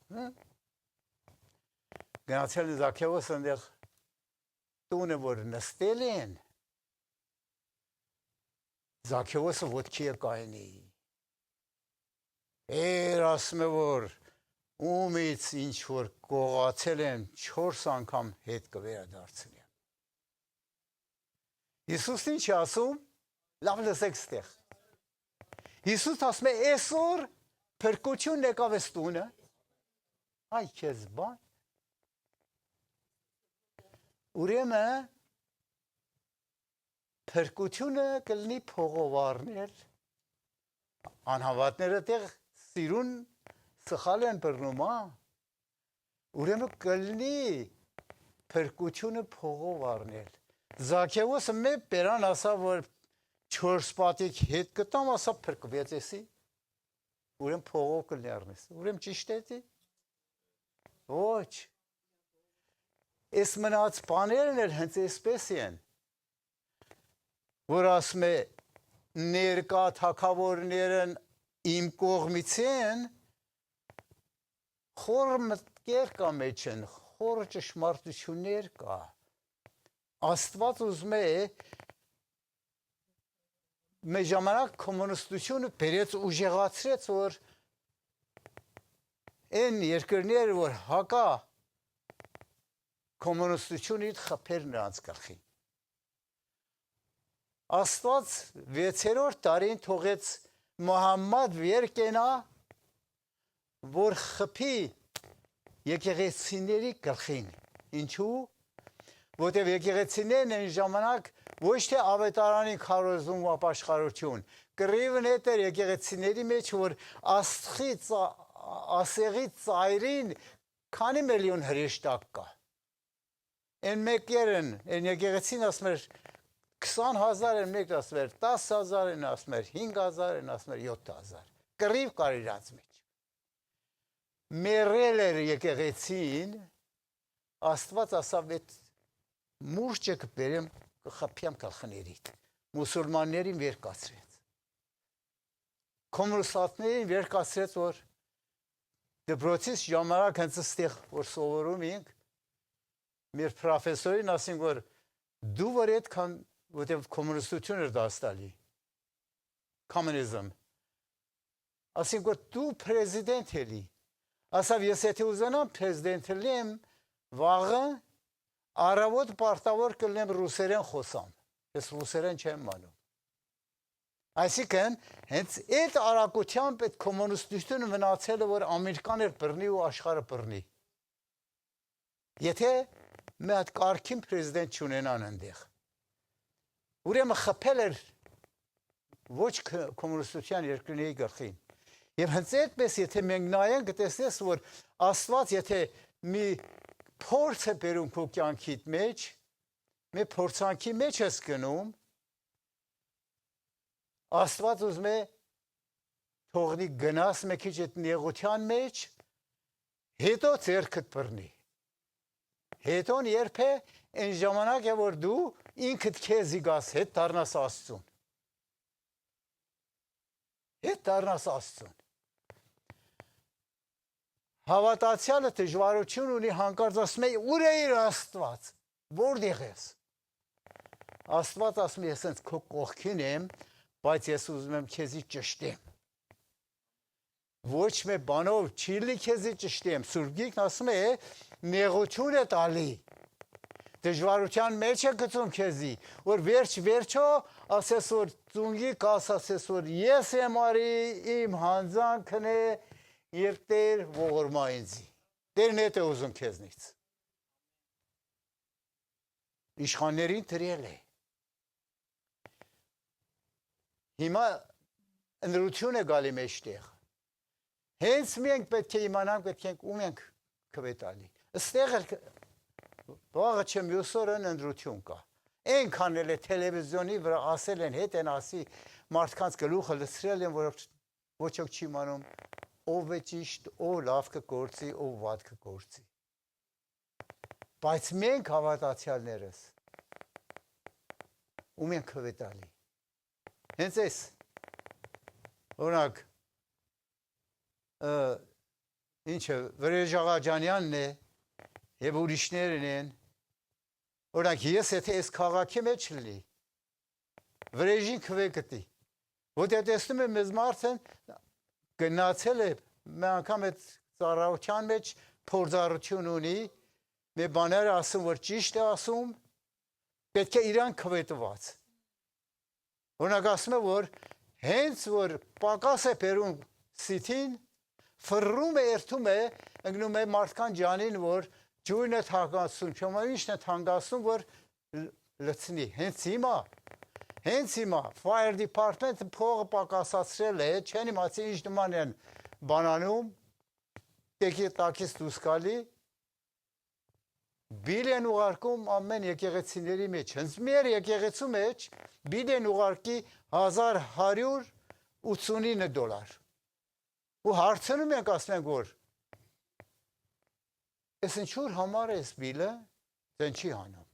գնացել Զաքեվոսը այնտեղ տունը որ նստել են, Զաքեվոսը ոտքի է կայնի, ասում է որ ումից ինչ որ կողացել եմ 4 անգամ հետ կվերադարձնեմ։ Հիսուսն ինչ է ասում, լավ լսեք ստեղ։ Հիսուս ասում է այսօր փրկությունն եկավ էս տունը, այ քեզ բան։ ուրեմն փրկությունը կլինի փողովարներ անհավատները տեղ սիրուն սխալ են բռնում, ուրեմն կլինի փրկությունը փողովարներ Զաքեոսը մեկ բերան ասա որ 4 պատիկ հետ կտամ ասա փրկվեց էսի ուրեմն փողով կլերնես ուրեմն ճիշտ է դի ոչ Էս մնաց բաներն էլ հենց էսպես են որ ասում է ներկա թակավորներն իմ կողմից են խոր մտքեր կա մեջ են խոր ճշմարտություններ կա Աստված ուզում է մեր ժամանակ կոմունիստությունը բերեց ուժեղացրեց որ այն երկրները որ հակա կոմունիստությունից խփեր նրանց գլխին Աստված 6-րդ տարին թողեց Մուհամմադ վեր կենա որ խփի եկեղեցիների գլխին ինչու որտեղ եկեղեցիներն այն ժամանակ ոչ թե ավետարանի քարոզում ու ապաշխարություն կռիվն էր եկեղեցիների մեջ որ աստղի ասեղի ծայրին քանի միլիոն հրեշտակ կա այն մեկերն այն եկեղեցին ասում էր 20,000 են մեկ ասում էր 10,000 են ասում էր 5,000 են ասում էր 7,000 կռիվ կար իրանց մեջ մերել էր եկեղեցին Աստված ասավ այդ մուրճը կբերեմ կխփեմ գլխներիդ մուսուլմաններին վեր կացրեց կոմունիստներին վեր կացրեց որ դպրոցից ժամանակ հենց այստեղ որ սովորում ենք մեր պրոֆեսորին ասին որ դու որ այդքան որտեղ կոմունիստությունը դաստալի կոմունիզմ ասին որ դու պրեզիդենտ էլի ասավ ես եթե ուզենամ պրեզիդենտ լինեմ վաղը Արավոտ պարտավոր կլնեմ ռուսերեն խոսամ, ես ռուսերեն չեմ մանում։ Այսինքն, հենց այդ արագությամբ այդ կոմունիստությունը մնացել է, որ Ամերիկան էր բռնի ու աշխարհը բռնի։ Եթե մի հատ կարգին պրեզիդենտ չունենան այնտեղ։ Ուրեմն խփել էր ոչ կոմունիստության երկրների գլխին։ Եվ հենց այդպես, եթե մենք նայենք, կտեսնես, որ Աստված, եթե մի փորձ է բերում քո կյանքիդ մեջ, մի փորձանքի մեջ ես գնում, Աստված ուզում է թողնի գնաս մի քիչ այդ նեղության մեջ, հետո ձեռքդ բռնի։ Հետո երբ է այն ժամանակ է որ դու ինքդ քեզ զգաս հետ դառնաս Աստծուն։ Հետ դառնաս Աստծուն։ Հավատացյալը դժվարություն ունի հանկարծ ասում է ուր է իր Աստված որտեղ ես Աստված ասում է ես հենց քո կողքին եմ բայց ես ուզում եմ քեզի ճշտեմ ոչ մի բանով չի լի քեզի ճշտեմ Սուրբ Գիրքն ասում է նեղություն է տալի դժվարության մեջ է գցում քեզի որ վերջո ասես որ ծունգի կաս ասես որ ես եմ արի իմ հանձանքն է Եվ Տեր ողորմա ինձի, Տերն է ուզում քեզնից։ Իշխաններին տրել է։ Հիմա ընդրություն է գալի մեջտեղ։ Հենց մենք պետք է իմանանք, պետք ենք ում ենք քվետալի։ Այստեղ էլ վաղը չեմ յուսորն ընդրություն կա։ Այնքան էլ է տելևիզիոնի վրա ասել են հետ են ասի մարդկանց գլուխը լցրել են, որ ոչ ոք չի իմանում ով է ճիշտ, ով լավ կգործի, ով վատ կգործի։ Բայց մենք հավատացյալներս ում ենք քվետալի։ Հենց էս օրինակ ինչը Վրեժ Աղաջանյանն է եւ ուրիշներն են օրինակ ես եթե այս քաղաքի մեջ լինի Վրեժին քվե կտի որտեղ տեսնում եմ մեզ մարդն գնացել է մի անգամ այդ ծառայության մեջ փորձառություն ունի մի բաներ ասում որ ճիշտ է ասում պետք է իրան քվետված օրինակ ասում է որ հենց որ պակաս է բերում սիթին ֆռում է երթում է ընկնում է մարդկան ջանին որ ջույնը թանկացում, չոմա ինչն է թանկացում, որ լցնի, հենց հիմա, Fire Department-ը փողը պակասացրել է, չեն իմացի ինչ նման են բանանում, տակից դուրս գալի, բիլ են ուղարկում ամեն եկեղեցիների մեջ, հենց մեր եկեղեցու մեջ բիլ են ուղարկի $1189 ու հարցնում ենք ասում ենք, որ ես ինչու համար է ես բիլը, դեն չի հանում,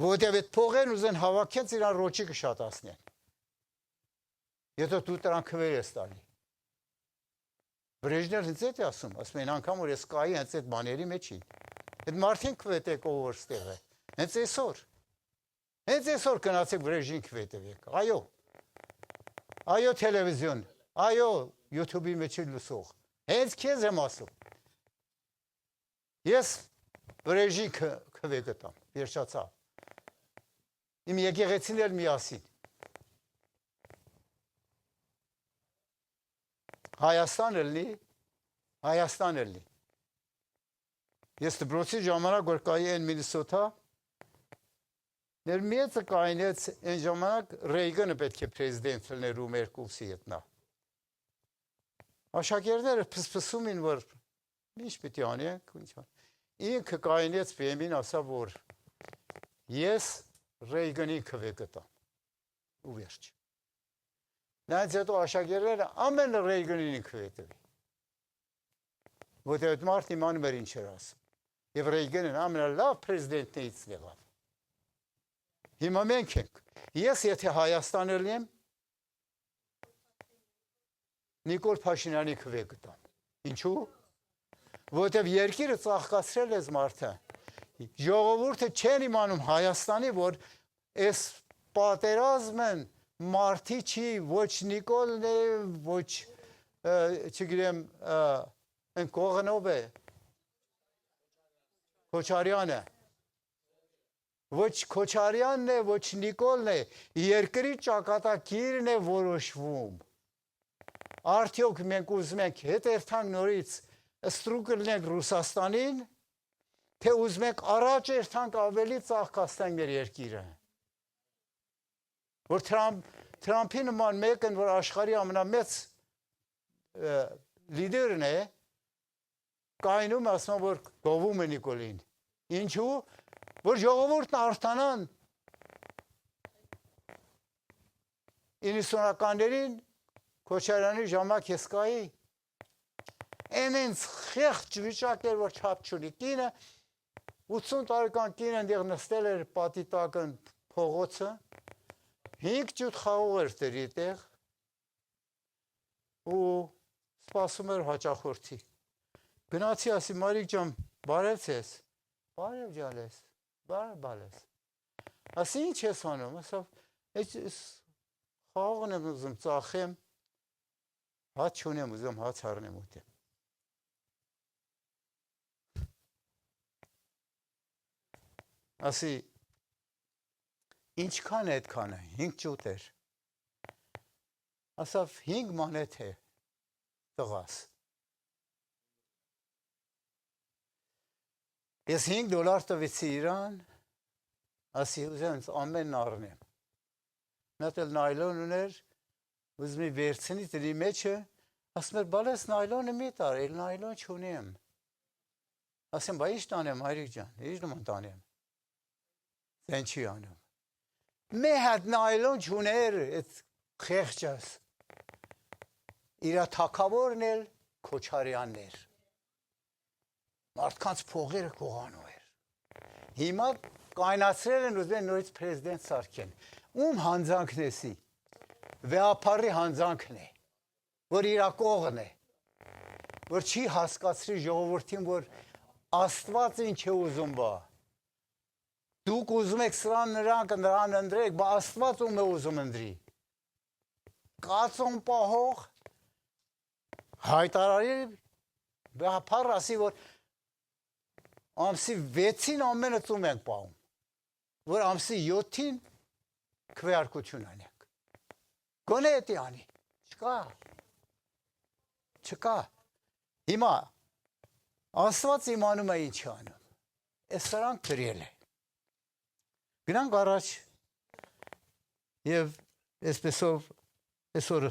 որտև այդ փողեն ուզեն հավաքեց իրան ռոճիկը շատացնեն, եթե դու տրան քվեր ես տալի, Բրեժնևը հենց այդ է ասում են անգամ, որ ես կայի հենց այդ բաների մեջին, այդ մարդին քվետ եք ով որ ստեղ է, հենց այսօր կնացեք Բրեժին քվետ եք, այո տելևիզիոն, այո YouTube-ի մեջի լուսող, հենց քեզ եմ ասում, ես Բրեժին քվետ կտամ, վերջացա, իմ եկեղեցին էլ միասին, Հայաստան ելնի, ես դպրոցի ժամանակ, որ կայի են Մինիսոտա, ներ մեծը կայնեց են ժամանակ Ռեյգանը պետք է պրեզիդենտ լներ ու մեր կուրսի ետնա, աշակերները պսպսում են, որ ինչ պետի անենք, ինքը կայնեց բեմին ասա, որ ես Ռեյգանի քվե կտամ, ու վերջ, Նրանց հետո աշակերները ամեն Ռեյգանին քվետվի, որտեղ այդ մարդն իմանում էր ինչ էր ասում, և Ռեյգանին ամենալավ պրեզիդենտներից եղավ, հիմա մենք ենք, ես եթե Հայաստան ելնեմ, Նիկոլ Փաշինյանի քվե կտամ, ինչու, որտև երկիրը ծաղկացրել ես մարդը, ժողովուրդը չեն իմանում Հայաստանի, որ ես պատերազմն Մարդի չի, ոչ Նիկոլն է, ոչ, չգիրեմ, են կողնով է, Քոչարյանը, ոչ Քոչարյանն է, ոչ Նիկոլն է, երկրի ճակատագիրն է որոշվում, արդյոք մենք ուզում ենք հետ երթանք նորից ստրուկ լնենք Ռուսաստանին, թե ուզում ենք առաջ երթանք ավելի ծաղկացնենք մեր երկիրը, որ Թրամփի նման մեկն, որ աշխարհի ամենամեծ լիդերն է, կայնում ասում որ գովում է Նիկոլին, ինչու, որ ժողովուրդն արդանան 90-ականներին Քոչարյանի ժամանակ ես կայի, այնց խեղճ վիճակ էր, որ չափ չունի, կինը 80 տարեկան կինը դեղ նստել էր պատի տակը փողոցը, 5 ջութ խաղող էր դերի տեղ ու սպասում էր հաճախորդի, գնացի ասի Մարիկ ջան, բարև ձեզ, բարև ջալես, բարև, ասի ինչ ես անում, ասավ, խաղողն եմ ուզում ծախեմ, հաց չունեմ ուզում հաց առնեմ ուտեմ, ասի, ինչքան է այդքանը, 5 ջութ էր, ասավ 5 մանեթ է տղաս, ես $5 տվեցի իրան, ասի ուզեմ ամենն առնեմ, նա էլ նայլոն ուներ, ուզում է վերցնի դրի մեջը, ասում էր բալես նայլոնը մի տար, էլ նայլոն չունեմ, ասեմ բա ինչ տանեմ հայրիկ ջան, ինչ նման տանեմ, դեն չի անում, մի հատ նայլոն չուներ այդ խեղճաս, իրա թակավորն էլ Քոչարյանն էր, մարդկանց փողերը կողանու էր, հիմա կայնացրել են ուզում են նորից պրեզիդենտ սարքեն, ում հանձանքն էսի, վեհապարի հանձանքն է, որ իրա կողն է, որ չի հասկացրի ժողովրդին, որ Աստված ինչ է ուզում բա, դուք ուզում եք սրան նրան ընդրեք, բա Աստված ում է ուզում ընդրի, կացոն պահող, հայտարարի վեհապար ասի, որ ամսի 6-ին ամենը ծում ենք պահում, որ ամսի 7-ին քվեարկություն անենք, գոնե էտի անի, չկա, հիմա Աստված իմանում է ինչ անում։ Այս սրանք գրել է։ Գնանք առաջ եւ այսպեսով այսօր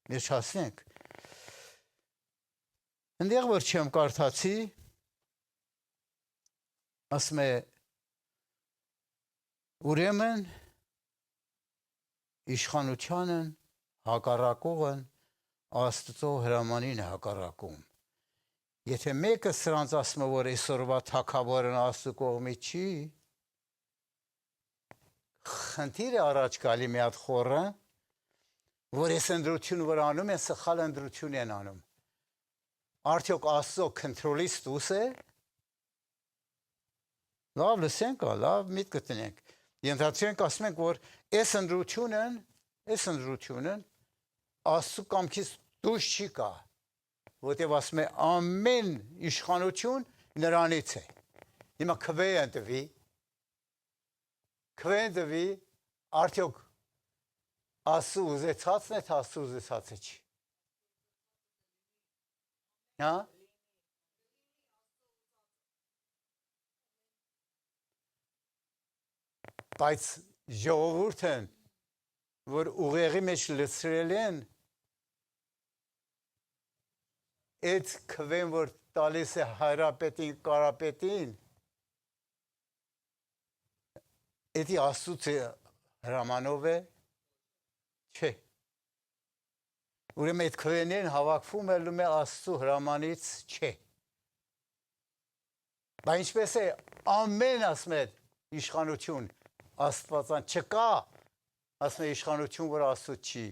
մեր հասնենք։ Այնտեղ որ չեմ կարդացի, ասում է ուրեմն իշխանությանն հակառակողն Աստծո հրամանին հակառակում։ Եթե մեկը սրանց ասում է, որ այսօրվա թագավորն Աստծո կողմից չի, խնդիրը առաջ գալի մի հատ խորը, որ այս ընդրությունը որ անում են, սխալ ընդրություն են անում։ Արդյոք Աստծո քնտրոլիստուս է։ Լավ լսենք, լավ միտք տնենք։ Ենթադրենք ասում ենք, որ այս ընդրությունն Աստծո կամքից դուրս չի գա, որտեղ ասում է ամեն իշխանություն նրանից է։ Հիմա քվեն տվի, արդյոք Աստծո ուզեցածն է, թե Աստծո ուզեցածը չի։ Հա? Բայց ժողովուրդն, որ ուղեղի մեջ լցրել են, այդ քվեն, որ տալիս է հայրապետին, կարապետին, էդի Աստծո հրամանով է, չէ։ Ուրեմն այդ քվենեն հավաքվում ելնում է Աստծո հրամանից չէ։ Բայց ինչպես է ամեն ասում է իշխանություն Աստվածան չկա, ասում է իշխանություն, որ Աստծո չի։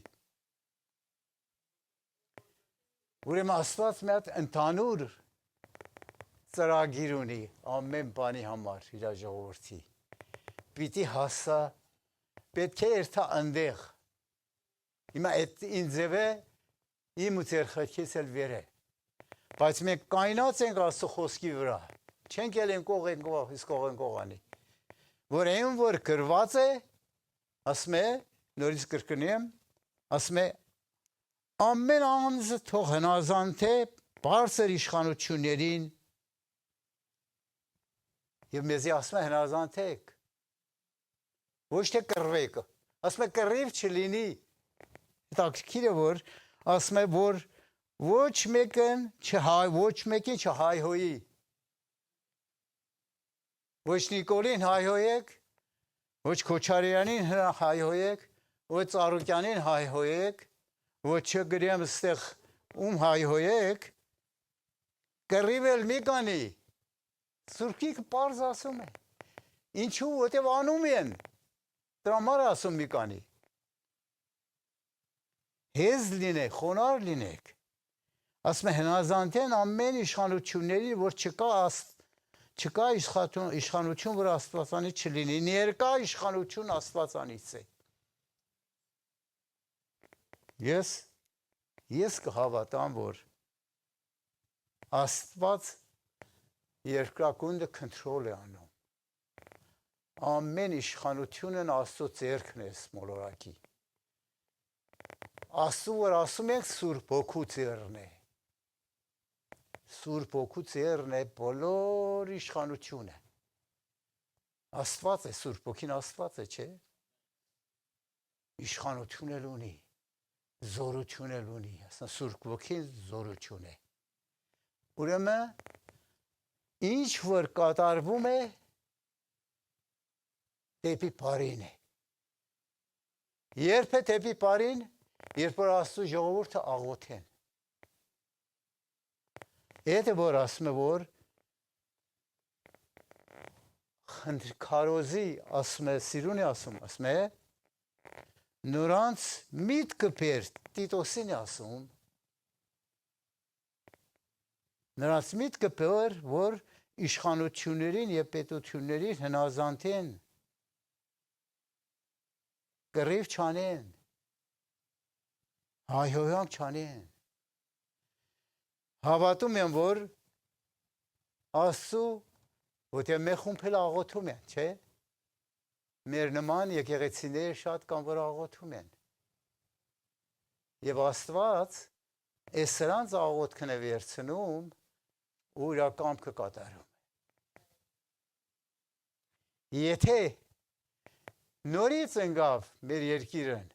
Ուրեմն Աստված մի հատ ընդհանուր ծրագիր ունի ամեն բանի համար իր ժողովրդի։ Պիտի հասա, պետք է երթա ընդեղ։ Հիմա այդ ինձև է իմ ու ձեր խելքից էլ վեր է։ Բայց մենք կայնած ենք Աստծո խոսքի վրա։ Չենք ել են կողանի։ Որ այն որ գրված է, ասում է, նորից կրկնեմ, ասում է ամեն անձը թող հնազանդ է բարձր իշխանություններին եւ մեզի ասում է հնազանդեք։ Ոչ թե կռվեք, ասում է կռիվ չլինի։ Հետաքրքիր է որ ասում է որ ոչ մեկին չհայհոյի։ Ոչ Նիկոլին հայհոյեք, ոչ Քոչարյանին հայհոյեք, ոչ Ծառուկյանին հայհոյեք, ոչ չգրեմ ստեղ ում հայհոյեք, կռիվ էլ մի կանի։ Սուրբիկը պարզ ասում է։ Ինչու, որտև անում են, դրա համար ասում մի կանի։ Հեզ լինեք, խոնար լինեք։ Ասում է հնազանդեն ամեն իշխանությունների, որ չկա իշխանություն, որ Աստվածանից չլինի, ներկա իշխանություն Աստվածանից է։ Ես կհավատամ, որ Աստված երկրակունդը կոնտրոլ է անում։ Ամեն իշխանությունն Աստծո ձեռքն է մոլորակի։ Աստծո որ ասում ենք Սուրբ Հոգու ձեռն է։ Սուրբ Հոգու ձեռն է բոլոր իշխանությունը։ Աստված է, Սուրբ Հոգին Աստված է, չէ՞։ Իշխանություն էլ ունի, զորություն էլ ունի, ասա Սուրբ Հոգին զորություն է։ Ուրեմն ինչ որ կատարվում է դեպի բարին է։ Երբ է դեպի բարին, երբ որ Աստծո ժողովուրդը աղոթեն։ Եթե որ ասում է, որ քարոզի ասում է, սիրուն է ասում է, նորանց միտքը բեր, Տիտոսին է ասում, նրանց միտքը բեր, որ իշխանություններին և պետություններին հնազանդեն, կռիվ չանեն, հայհոյանք չանեն։ Հավատում եմ, որ Աստծո, որտեղ մեր խումբել աղոթում են, չէ՞։ Մեր նման եկեղեցիներ շատ կան, որ աղոթում են։ Եվ Աստված այս սրանց աղոթքն է վերցնում ու իր կամքը կատարում։ Եթե նորից ընկավ մեր երկիրն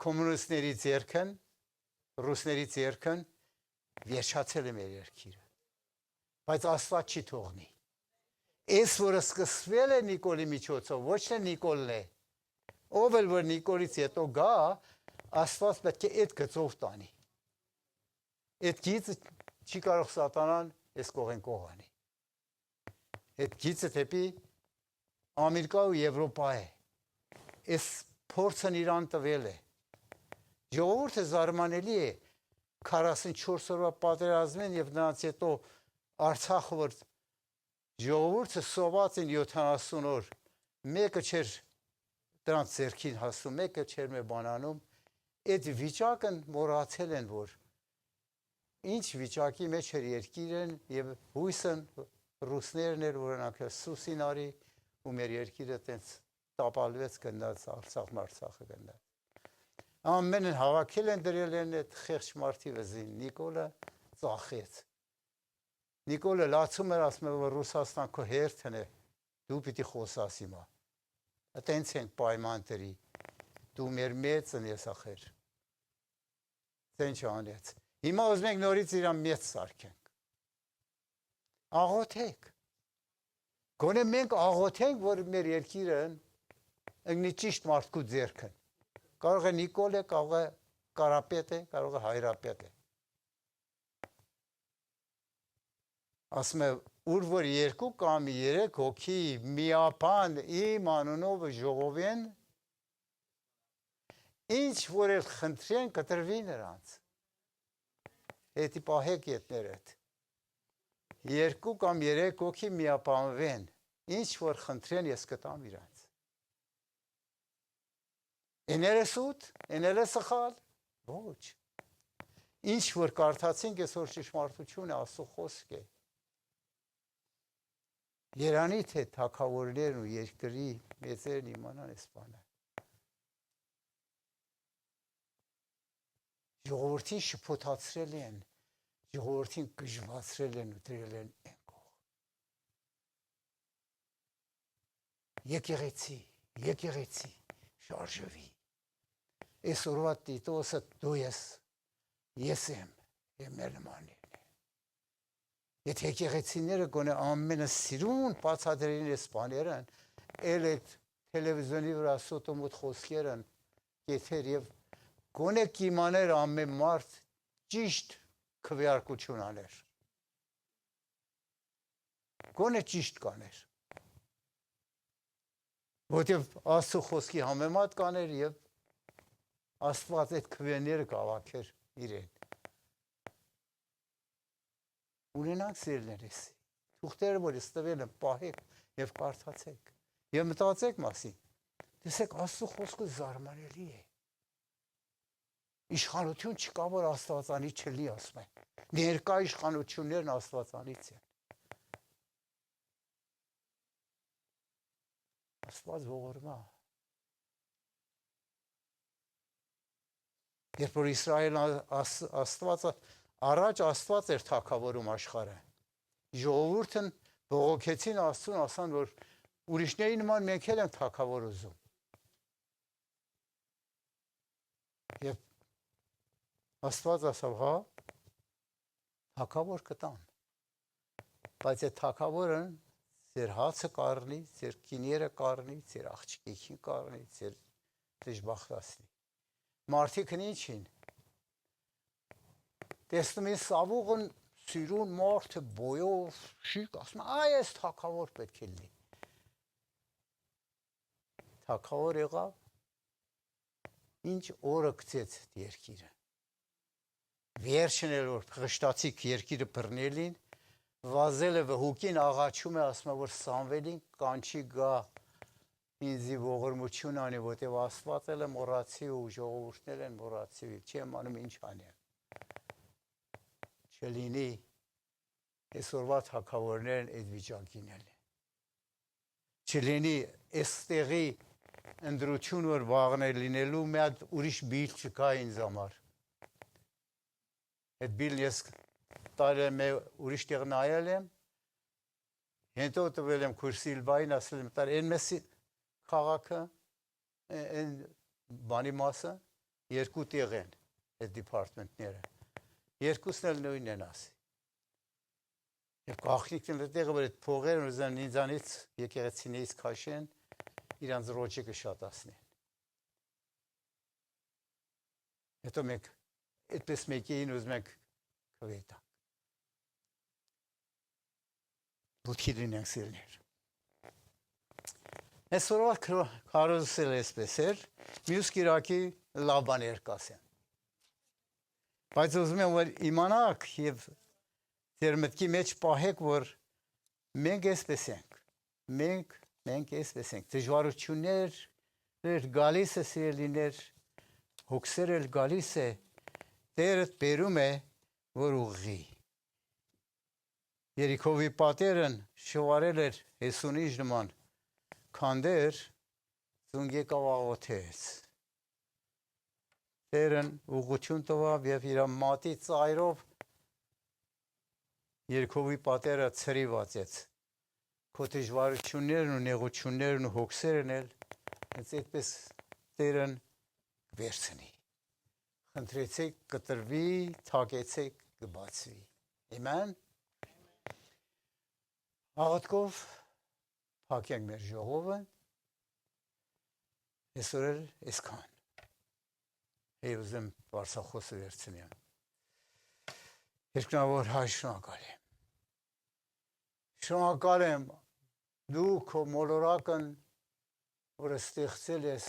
կոմունիստների ձեռքն, ռուսների ձեռքն, վերջացել է մեր երկիրը։ Բայց Աստված չի թողնի։ Այս որը սկսվել է Նիկոլի միջոցով, ոչ թե Նիկոլն է, ով էլ որ Նիկոլից հետո գա, Աստված պետք է այդ գծով տանի։ Այդ գիծը չի կարող սատանան այս կողեն կողանի։ Այդ գիծը դեպի Ամերիկա ու Եվրոպա է։ Այս փորձն իրան տվել է։ Ժողովուրդը զարմանալի է 44 օրվա պատերազմին եւ նրանց հետո Արցախը որ ժողովուրդը սոված են 70 օր, մեկը չէր դրանց ձեռքին հասնում, մեկը չէր մեր բանանում, այդ վիճակն մոռացել են, որ ինչ վիճակի մեջ էր երկիրն եւ հույսն ռուսներն էր, որ նրանք սուսին արի ու մեր երկիրը տենց տապալվեց գնաց Արցախը գնաց։ Ամենը հավաքել են դրել են այդ խեղճ մարդի վզին, Նիկոլը ծախեց։ Նիկոլը լացում էր ասում որ Ռուսաստան քո հերթն է, դու պիտի խոսաս հիմա։ Այտենց ենք պայման դրի, դու մեր մեծն ես ախեր։ Տենց անեց։ Հիմա ուզում ենք նորից իրան մեծ սարքենք։ Աղոթեք։ Գոնե մենք աղոթենք, որ մեր երկիրն ընկնի ճիշտ մարդկու ձեռքն։ Կարող է Նիկոլ է, կարող է Կարապետ է, կարող է Հայրապետ է։ Ասում է, ուր որ 2 կամ 3 հոգի միապան իմ անունով ժողովեն, ինչ որ էլ խնդրեն կտրվի նրանց։ Էդի պահեք ետներդ։ 2 կամ 3 հոգի միապանվեն, ինչ որ խնդրեն ես կտամ իրանց։ Էները սուտ, էները սխալ, ոչ։ Ինչ որ կարդացինք այսօր ճշմարտությունը Աստծո խոսք է։ Երանի թե թագավորներն ու երկրի մեծերն իմանան այս բանը։ Ժողովրդին շփոթացրել են, ժողովրդին գժվացրել են ու դրել են ընկող։ Եկեղեցի, շարժվի։ Այսօրվա Տիտոսը դու ես եմ, եմ մեր նմանին է։ Եթե եկեղեցիները գոնե ամենը սիրուն բացատրեն այս բաներն, էլ այդ տելևիզիոնի վրա սոտոմոտ խոսքերն կեթեր եւ գոնե կիմաներ ամեն մարդ ճիշտ քվեարկություն աներ։ Գոնե ճիշտ կաներ։ Որտեւ Աստծո խոսքի համեմատ կաներ եւ Աստված այդ քվեները կավաքեր իրեն։ Ունենանք սիրելիներս, թուղթերը որ ստվել են պահեք եւ կարդացեք եւ մտածեք մասին։ Տեսեք Աստծո խոսքը զարմանալի է։ Իշխանություն չկա որ Աստվածանի չլի ասում է։ Ներկա իշխանություններն Աստվածանից են։ Աստված ողորմա։ Երբ որ Իսրայել Աստվածը առաջ Աստված էր թագավորում աշխարհը։ Ժողովուրդն բողոքեցին Աստծուն, ասան որ ուրիշների նման մենք էլ ենք թագավոր ուզում։ Եվ Աստված ասավ, հա, թագավոր կտամ։ Բայց այդ թագավորն ձեր հացը կառնի, ձեր կիները կառնի, ձեր աղջիկին կառնի, ձեր դժբախտացնի։ Մարդիկն ինչին։ Տեսնում են սավուղն սիրուն մարդը բոյով շիկ ասում, այ այս թագավոր պետք է լինի։ Թագավոր եղավ, ինչ օրը գցեց երկիրը։ Վերջն էլ որ փղշտացիկ երկիրը բռնելին, վազելը վհուկին աղաչում է, ասում է, որ Սամվելին կանչի գա ինձի ողորմություն անի, որտեղ Աստված էլ է մոռացի ու ժողովուրդներ են մոռացի, չեմ անում ինչ անեմ։ Չլինի այսօրվա թագավորներն այդ վիճակին են։ Չլինի այստեղի ընդրություն որ վաղն է լինելու մի հատ ուրիշ բիլ չկա ինձ համար։ Այդ բիլն ես տարել եմ ուրիշ տեղ նայել եմ հետո տվել եմ քուրսիլվային ասել եմ տար այն մեսի քաղաքը այն բանի մասը երկու տեղ են այդ դիպարտմենտները երկուսն էլ նույնն են ասի եւ գաղտնիքն էլ տեղը որ այդ փողերը ուզեն ինձանից եկեղեցինից քաշեն իրանց ռոճիկը շատացնեն հետո մենք այդպես մեկին ուզում ենք քվետանք Բուդքի լինենք սիրներ Այսօրվա քարոզել էսպես էր մյուս կիրակի լավ բաներ կասեմ բայց ուզում եմ որ իմանաք եւ ձեր մտքի մեջ պահեք որ մենք էսպես ենք մենք էսպես ենք դժվարություններ գալիս է սիրելիներ հոգսեր էլ գալիս է Տերը բերում է որ ուղղի Երիքովի պատերն շվարել էր Հեսունիջ նման քանդեր ծուն եկավ աղոթեց Տերն ուղղություն տվավ եւ իր մատի ծայրով Երիքովի պատերը ծրի վացեց քո դժվարություններն ու նեղություններն ու հոգսերն էլ հենց այդպես Տերն վերցնի Խնդրեցեք կտրվի, թակեցեք կբացվի Ամեն Աղոթքով փակենք մեր ժողովը Այսօր էլ այսքան Եվ ուզեմ Վարսախոսը վերցնեմ Երկնավոր հայ շնորհակալ եմ դու քո մոլորակն որ ստեղծել ես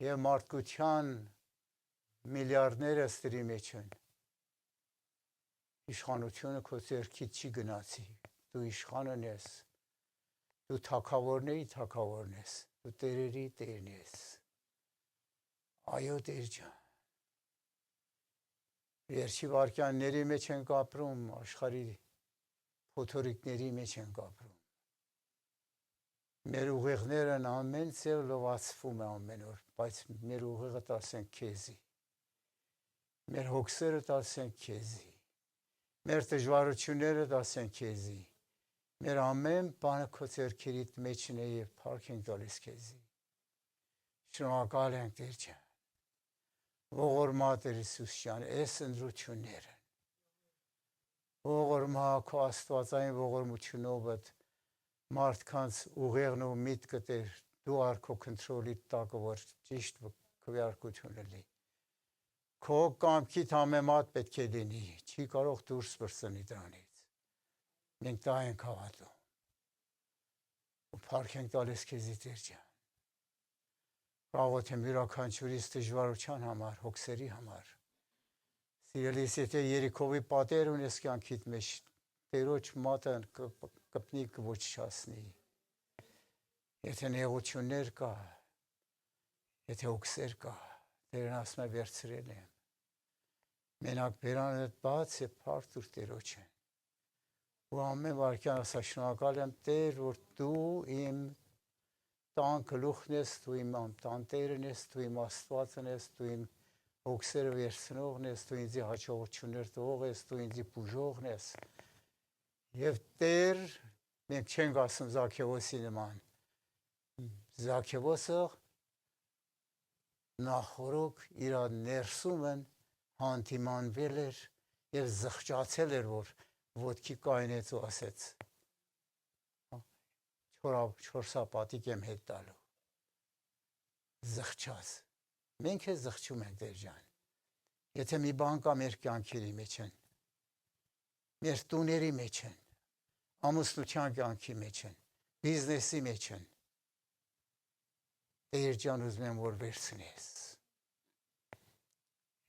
եւ մարդկության միլիարդները ստերի մեջ են իշխանությունը քո ձեռքից չի գնացի դու իշխանն ես դու թագավորների թագավորն ես դու տերերի տերն ես այո Տեր ջան Վերջի վարքյանների մեջ ենք ապրում աշխարհի փոթորիկների մեջ ենք ապրում Մեր ուղեղներն ամեն ցև լվացվում է ամեն օր բայց մեր ուղեղը տասենք քեզի Մեր հոգսերը տասենք քեզի Մեր դժվարությունները տասենք քեզի Մեր ամեն բանը քո ձեռքերիդ մեջն է եւ փառք ենք տալիս քեզի Շնորհակալ ենք Տեր ջան Ողորմա Տեր Հիսուս ջան այս ընդրությունները Ողորմա քո աստվածային ողորմությունով մարդկանց ուղեղն ու միտքը Տեր դու արքո կոնտրոլի տակը որ ճիշտ քվեարկություն լինի Քո կամքիդ համեմատ պետք է լինի չի կարող դուրս բրծնի դրանից Մենք դա ենք հավատում ու փառք ենք տալիս քեզի Տեր ջան Աղոթեմ յուրաքանչյուրիս դժվարության համար հոգսերի համար Սիրելիս եթե Երիքովի պատեր ունես կյանքիդ մեջ Տերոջ մատը կպնի կոչչացնի Եթե նեղություններ կա Եթե հոգսեր կա Տերն ասում է վերցրել եմ Մենակ բերանդ բաց է փառք Տերոջ են ու ամեն վարքյան ասա շնորհակալ եմ Տեր որ դու իմ տան գլուխն ես դու իմ տանտերն ես դու իմ Աստվածն ես դու իմ հոգսերը վերցնողն ես դու ինձ հաջողություններ տվող ես դու ինձ բուժողն ես Եվ Տեր մենք չենք ասում Զաքեոսի նման Զաքեոսը նախորոք իր ներսումն հանդիմանվել էր եւ զղջացել էր որ ոտքի կայնեց ու ասեց չորսապատիկ եմ հետ տալու զղջաց մենք է զղջում ենք Տեր ջան եթե մի բան կա մեր կյանքերի մեջ են մեր տուների մեջ են ամուսնության կյանքի մեջ են բիզնեսի մեջ են Տեր ջան ուզում եմ որ վերցնես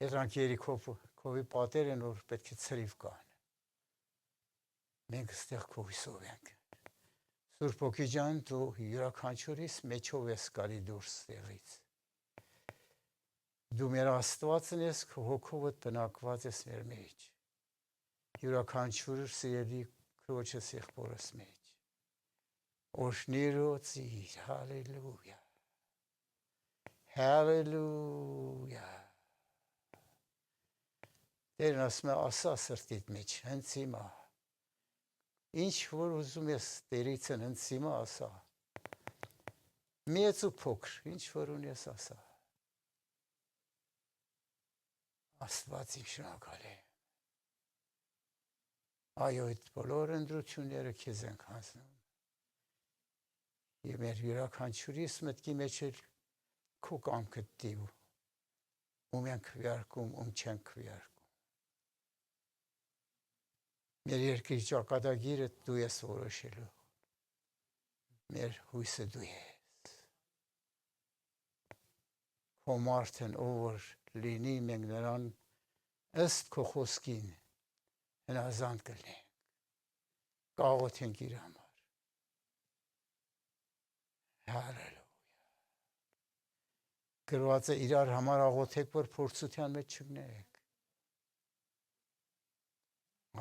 Երանք Երիքովի պատերն որ պետք է ցրիվ կան Մենք ստեղ քո հույսով ենք Սուրբ Հոգի ջան դու յուրաքանչյուրիս մեջով ես գալի դուրս տեղից Դու մեր Աստվածն ես քո հոգով տնակված ես մեր մեջ Յուրաքանչյուր սիրելի քրոջս եղբորս մեջ Օշնիրոցիր հալելույա Hallelujah. Տերն ասում է ասա սրտիդ մեջ, հենց հիմա։ Ինչ որ ուզում ես Տերից հենց հիմա ասա։ Մեծ ու փոքր, ինչ որ ունես ասա։ Աստված իմ շնորհակալ է։ Այո, այդ բոլոր ընտրությունները քեզ են հանձնում։ Եվ մեր յուրաքանչյուրիս մտքի մեջ էլ քո կամքը դիու։ Ում ենք քվեարկում, ում չենք քվեարկում։ Մեր երկրի ճակատագիրը դու ես որոշելու։ Մեր հույսը դու ես։ Քո մարդն ով որ լինի, մենք նրան ըստ քո խոսքին հնազանդ կլինենք, կաղոթենք իր համար։ Հալելույա։ Գրված է իրար համար աղոթեք, որ փորձության մեջ չգնեք։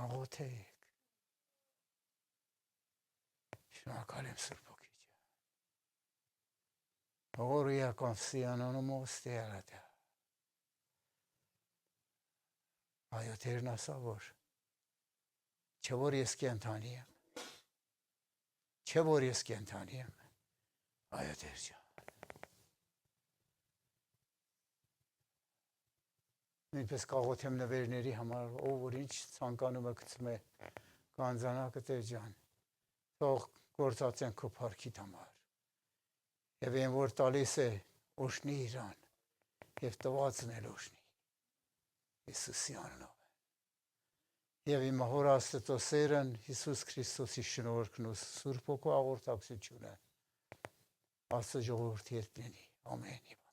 Աղոթեք։ Շնորհակալ եմ Սուրբ Հոգի ջան։ Gloria consideramos te arata. Այո, Տերն ասա որ չէ որ ես կենթանի եմ։ Չէ որ ես կենթանի եմ։ Այո, Տեր ջան։ Նույնպես կաղոթեմ նվերների համար, ով որ ինչ ցանկանում է գցում է կանզանակը Տեր ջան։ Թող գործածեն քո փառքիդ համար։ Եվ այն որ տալիս է օշնի իրան եւ տվածն էլ օշնի։ Հիսուսի անունով։ Եվ իմ հոր Աստծո սերն Հիսուս Քրիստոսի շնորհքն ու Սուրբ Հոգու աղոթակցությունը Աստծո ժողովրդի հետ լինի։ Ամեն։